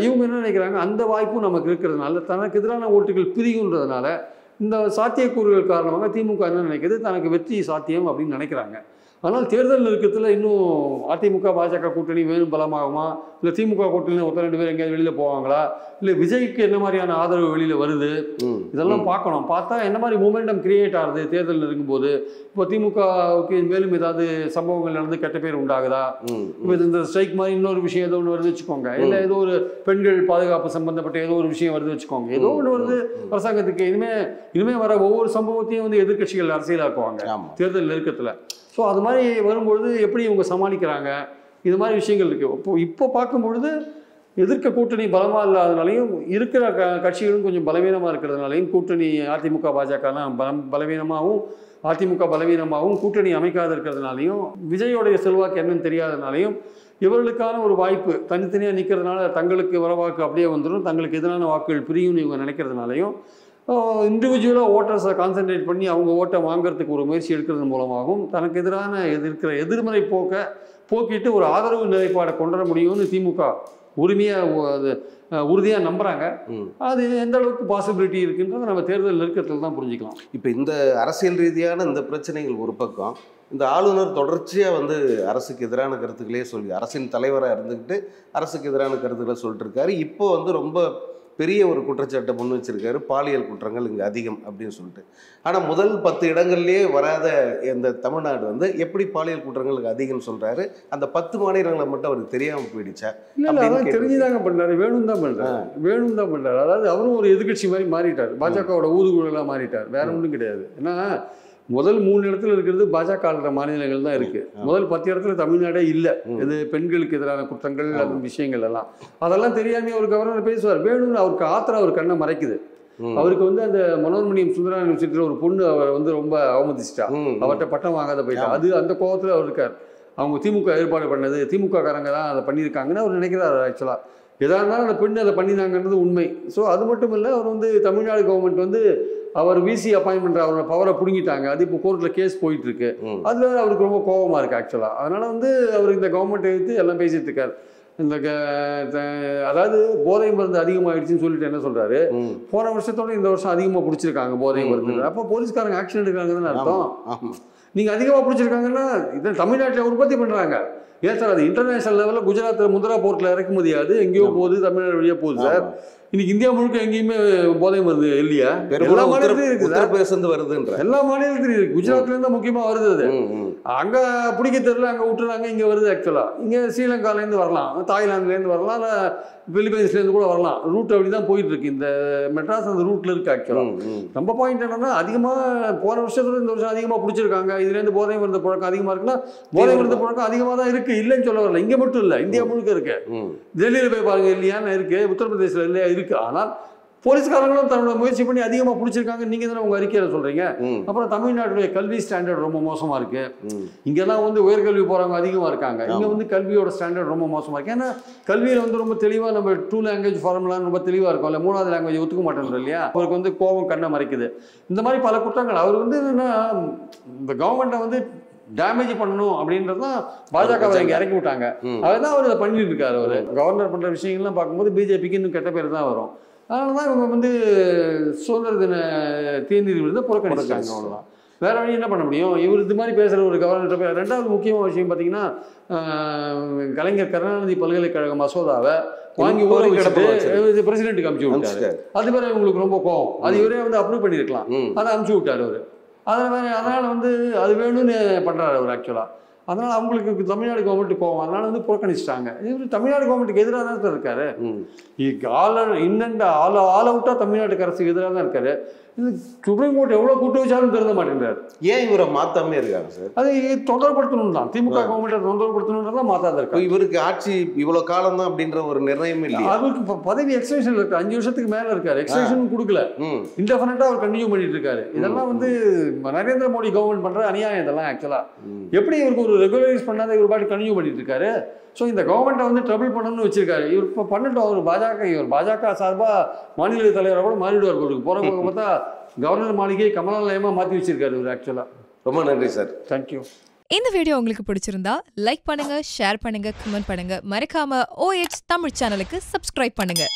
இவங்க என்ன நினைக்கிறாங்க, அந்த வாய்ப்பும் நமக்கு இருக்கிறதுனால தனக்கு எதிரான ஓட்டுகள் பிரியுன்றதுனால இந்த சாத்தியக்கூறுகள் காரணமாக திமுக என்ன நினைக்கிறது, தனக்கு வெற்றி சாத்தியம் அப்படின்னு நினைக்கிறாங்க. ஆனால் தேர்தல் நெருக்கத்தில் இன்னும் அதிமுக பாஜக கூட்டணி வேணும் பலமாகுமா, இல்லை திமுக கூட்டணியில் ஒருத்தர் 2 பேர் எங்கேயாவது வெளியில் போவாங்களா, இல்லை விஜய்க்கு என்ன மாதிரியான ஆதரவு வெளியில் வருது, இதெல்லாம் பார்க்கணும். பார்த்தா என்ன மாதிரி மூமெண்டம் கிரியேட் ஆகுது தேர்தல் இருக்கும்போது. இப்போ திமுகவுக்கு மேலும் ஏதாவது சம்பவங்கள் நடந்து கெட்ட பேர் உண்டாகுதா, இப்போ இந்த ஸ்ட்ரைக் மாதிரி இன்னொரு விஷயம் ஏதோ ஒன்று வருது வச்சுக்கோங்க, இல்லை ஏதோ ஒரு பெண்கள் பாதுகாப்பு சம்பந்தப்பட்ட ஏதோ ஒரு விஷயம் வருது வச்சுக்கோங்க, ஏதோ ஒன்று வருது அரசாங்கத்துக்கு, இனிமே வர ஒவ்வொரு சம்பவத்தையும் வந்து எதிர்க்கட்சிகள் அரசியலாக்குவாங்க தேர்தல் நெருக்கத்தில். ஸோ அது மாதிரி வரும்பொழுது எப்படி இவங்க சமாளிக்கிறாங்க, இது மாதிரி விஷயங்கள் இருக்குது. இப்போ பார்க்கும்பொழுது எதிர்க்க கூட்டணி பலமாக இல்லாதனாலையும் இருக்கிற கட்சிகளும் கொஞ்சம் பலவீனமாக இருக்கிறதுனாலையும் கூட்டணி அதிமுக பாஜகலாம் பலவீனமாகவும் அதிமுக பலவீனமாகவும் கூட்டணி அமைக்காத இருக்கிறதுனாலையும் விஜயோடைய செல்வாக்கு என்னன்னு தெரியாதனாலையும் இவர்களுக்கான ஒரு வாய்ப்பு தனித்தனியாக நிற்கிறதுனால தங்களுக்கு வர வாக்கு அப்படியே வந்துடும், தங்களுக்கு எதிரான வாக்குகள் பிரியும்னு இவங்க நினைக்கிறதுனாலையும் இண்டிவிஜுவலாக ஓட்டர்ஸை கான்சன்ட்ரேட் பண்ணி அவங்க ஓட்டை வாங்கிறதுக்கு ஒரு முயற்சி எடுக்கிறது மூலமாகவும் தனக்கு எதிரான இருக்கிற எதிர்மறை போக்கிட்டு ஒரு ஆதரவு நிலைப்பாடை கொண்டு வர முடியும்னு திமுக உறுதியாக நம்புகிறாங்க. அது எந்த அளவுக்கு பாசிபிலிட்டி இருக்குன்றதை நம்ம தேர்தல் நெருக்கத்தில் தான் புரிஞ்சுக்கலாம். இப்போ இந்த அரசியல் ரீதியான இந்த பிரச்சனைகள் ஒரு பக்கம், இந்த ஆளுநர் தொடர்ச்சியாக வந்து அரசுக்கு எதிரான கருத்துக்களே சொல்லி அரசின் தலைவராக இருந்துக்கிட்டு அரசுக்கு எதிரான கருத்துக்களை சொல்லிட்டு இருக்காரு. இப்போ வந்து ரொம்ப பெரிய ஒரு குற்றச்சாட்டை முன் வச்சிருக்காரு, பாலியல் குற்றங்கள் இங்கே அதிகம் அப்படின்னு சொல்லிட்டு. ஆனால் முதல் 10 இடங்கள்லேயே வராத இந்த தமிழ்நாடு வந்து எப்படி பாலியல் குற்றங்களுக்கு அதிகம்னு சொல்கிறாரு. அந்த 10 மாநிலங்களை மட்டும் அவருக்கு தெரியாமல் போயிடுச்சா? இல்லை, தெரிஞ்சுதாங்க பண்ணுறாரு, வேணும் தான் பண்ணுறாரு. அதாவது அவரும் ஒரு எதிர்கட்சி மாதிரி மாறிட்டார், பாஜகவோட ஊதுகுழலாக மாறிட்டார், வேற ஒன்றும் கிடையாது. ஏன்னா முதல் 3 இடத்துல இருக்கிறது பாஜக ஆளுற மாநிலங்கள் தான் இருக்கு. முதல் 10 இடத்துல தமிழ்நாடே இல்லை. இது பெண்களுக்கு எதிரான குற்றங்கள் அந்த விஷயங்கள் எல்லாம் அதெல்லாம் தெரியாம ஒரு கவர்னர் பேசுவார். வேணும்னு அவருக்கு ஆத்திரம் அவர் கண்ணை மறைக்குது. அவருக்கு வந்து அந்த மனோன்மணியம் சுந்தரா யூனிவர்சிட்டியில் ஒரு பொண்ணு அவர் வந்து ரொம்ப அவமதிச்சிட்டா, அவர்கிட்ட பட்டம் வாங்காத போயிட்டா. அது அந்த கோபத்தில் அவர் இருக்கார். அவங்க திமுக ஏற்பாடு பண்ணது, திமுக காரங்க தான் அதை பண்ணியிருக்காங்கன்னு அவர் நினைக்கிறார். ஆக்சுவலாக எதாக இருந்தாலும் அந்த பெண்ணு அதை பண்ணினாங்கன்றது உண்மை. ஸோ அது மட்டும் இல்லை, அவர் வந்து தமிழ்நாடு கவர்மெண்ட் வந்து அவர் விசி அப்பாயின்மெண்ட் அவரோட பவரை பிடுங்கிட்டாங்க. அது இப்போ கோர்ட்டில் கேஸ் போயிட்டு இருக்கு. அதில் அவருக்கு ரொம்ப கோபமாக இருக்குது ஆக்சுவலாக. அதனால வந்து அவர் இந்த கவர்மெண்ட்டை எடுத்து எல்லாம் பேசிட்டு இருக்காரு. இந்த அதாவது போதை மருந்து அதிகமாகிடுச்சுன்னு சொல்லிட்டு என்ன சொல்றாரு, போன வருஷத்தோட இந்த வருஷம் அதிகமாக பிடிச்சிருக்காங்க போதை மருந்து. அப்போ போலீஸ்காரங்க ஆக்ஷன் எடுக்கிறாங்கன்னு அர்த்தம். நீங்க அதிகமாக பிடிச்சிருக்காங்கன்னா இதை தமிழ்நாட்டில் உற்பத்தி பண்றாங்க. ஏன் சார், அது இன்டர்நேஷனல் லெவலில் குஜராத்தில் முந்திரா போர்ட்டில் இறக்குமதி ஆகுது, எங்கேயோ போகுது, தமிழ்நாடு வழியாக போகுது சார். இன்னைக்கு இந்தியா முழுக்க எங்கேயுமே போதை மருந்து இல்லையா? எல்லா மாநிலத்திலும் இருக்குது, வருதுன்ற எல்லா மாநிலத்திலும் இருக்கு. குஜராத்ல இருந்தா முக்கியமா வருது. அது அங்க பிடிக்க தெரியல, அங்க விட்டுறாங்க, இங்க வருது. ஆக்சுவலா இங்க ஸ்ரீலங்காலேருந்து வரலாம், தாய்லாந்துலேருந்து வரலாம், பிலிப்பைன்ஸ்லேருந்து கூட வரலாம். ரூட் அப்படிதான் போயிட்டு இருக்கு. இந்த மெட்ராஸ் அந்த ரூட்ல இருக்கு. ஆக்சுவலா நம்ம பாயிண்ட் என்னன்னா, அதிகமா போன வருஷத்துல இந்த வருஷம் அதிகமா பிடிச்சிருக்காங்க. இதுல இருந்து போதை மருந்து புழக்கம் அதிகமா இருக்குன்னா போதை மருந்து புழக்கம் அதிகமா தான் இருக்கு, இல்லைன்னு சொல்ல வரல. இங்க மட்டும் இல்லை, இந்தியா முழுக்க இருக்கு. டெல்லியில போய் பாருங்க, இல்லையான்னு இருக்கு, உத்தரப்பிரதேசில இல்லையா இருக்கு. ஆனால் போலீஸ்காரங்களும் தன்னோட முயற்சி பண்ணி அதிகமாக பிடிச்சிருக்காங்க. நீங்க தானே உங்க அறிக்கையில சொல்றீங்க. அப்புறம் தமிழ்நாட்டுடைய கல்வி ஸ்டாண்டர்ட் ரொம்ப மோசமா இருக்கு. இங்கெல்லாம் வந்து உயர்கல்வி போறவங்க அதிகமா இருக்காங்க, இங்க வந்து கல்வியோட ஸ்டாண்டர்ட் ரொம்ப மோசமா இருக்கு. ஏன்னா கல்வியில வந்து ரொம்ப தெளிவா நம்ம 2 லாங்குவேஜ் ஃபார்முலான்னு ரொம்ப தெளிவா இருக்கும்ல, 3வது லாங்குவேஜ் ஒத்துக்க மாட்டேன் இல்லையா. அவருக்கு வந்து கோபம் கண்ணை மறைக்குது. இந்த மாதிரி பல குற்றங்கள் அவர் வந்து என்னன்னா, இந்த கவர்மெண்ட்டை வந்து டேமேஜ் பண்ணணும் அப்படின்றது தான் பாஜகவை இங்கே இறக்கி விட்டாங்க. அதுதான் அவர் இதை பண்ணிட்டு இருக்காரு. அவர் கவர்னர் பண்ற விஷயங்கள்லாம் பார்க்கும்போது பிஜேபிக்கு இன்னும் கெட்ட பேர் தான் வரும். அதனால தான் இவங்க வந்து சுதந்திர தின தேநீர் விருதை புறக்கணிச்சிட்டாங்க. அவ்வளோதான், வேற வழி என்ன பண்ண முடியும். இவர் இது மாதிரி பேசுகிற ஒரு கவர்னர். ரெண்டாவது முக்கியமான விஷயம் பார்த்தீங்கன்னா, கலைஞர் கருணாநிதி பல்கலைக்கழக மசோதாவை வாங்கி ஊற வச்சுட்டு பிரசிடென்ட்டுக்கு அனுப்பிச்சு விட்டாரு. அது பேர் இவங்களுக்கு ரொம்ப கோவம். அது இவரே வந்து அப்ரூவ் பண்ணியிருக்கலாம், அதை அனுப்பிச்சு விட்டார் அவர். அதனால வந்து அது வேணும்னு பண்றாரு அவர் ஆக்சுவலா. அதனால அவங்களுக்கு தமிழ்நாடு கவர்மெண்ட் கோவம், அதனால வந்து புறக்கணிச்சிட்டாங்க. இவர் தமிழ்நாடு கவர்மெண்ட்டுக்கு எதிராக தான் இருக்காரு. ஆல் அவுட்டா தமிழ்நாட்டுக்கு அரசுக்கு எதிராக தான் இருக்காரு. இது சுப்ரீம் கோர்ட் எவ்வளவு கூட்டு வச்சாலும் திருந்த மாட்டேங்கிறார். ஏன் இவரை மாத்தாமே இருக்காங்க சார்? அது தொந்தரப்படுத்தணும் தான், திமுக கவர்மெண்ட்டை தொந்தரப்படுத்தணும் மாத்தாத இருக்கு. இவருக்கு ஆட்சி இவ்வளவு காலம் தான் அப்படின்ற ஒரு நிர்ணயம் இல்லை. அவருக்கு பதவி எக்ஸ்டென்ஷன் இருக்கு, 5 வருஷத்துக்கு மேல இருக்காரு. எக்ஸ்டென்ஷன் கொடுக்கல, இன்டெஃபினிட்டா அவர் கண்டினியூ பண்ணிட்டு இருக்காரு. இதெல்லாம் வந்து நரேந்திர மோடி கவர்மெண்ட் பண்ற அநியாயம் இதெல்லாம். ஆக்சுவலா எப்படி இவருக்கு ஒரு ரெகுலரைஸ் பண்ணாத இவர் பாட்டு கன்டினியூ பண்ணிட்டு இருக்காரு. ஸோ இந்த கவர்மெண்ட்டை வந்து ட்ரபிள் பண்ணணும்னு வச்சிருக்காரு. இவர் இப்போ பண்ணட்டும். இவர் பாஜக சார்பாக மாநில தலைவராக கூட மாறிடுவார். போகிறவங்க பார்த்தா கவர்னர் மாளிகையை கமலாலயமாக மாற்றி வச்சிருக்காரு இவர் ஆக்சுவலாக. ரொம்ப நன்றி சார். தேங்க்யூ. இந்த வீடியோ உங்களுக்கு பிடிச்சிருந்தா லைக் பண்ணுங்க, ஷேர் பண்ணுங்க, கமெண்ட் பண்ணுங்க. மறக்காம OH தமிழ் சேனலுக்கு சப்ஸ்கிரைப் பண்ணுங்க.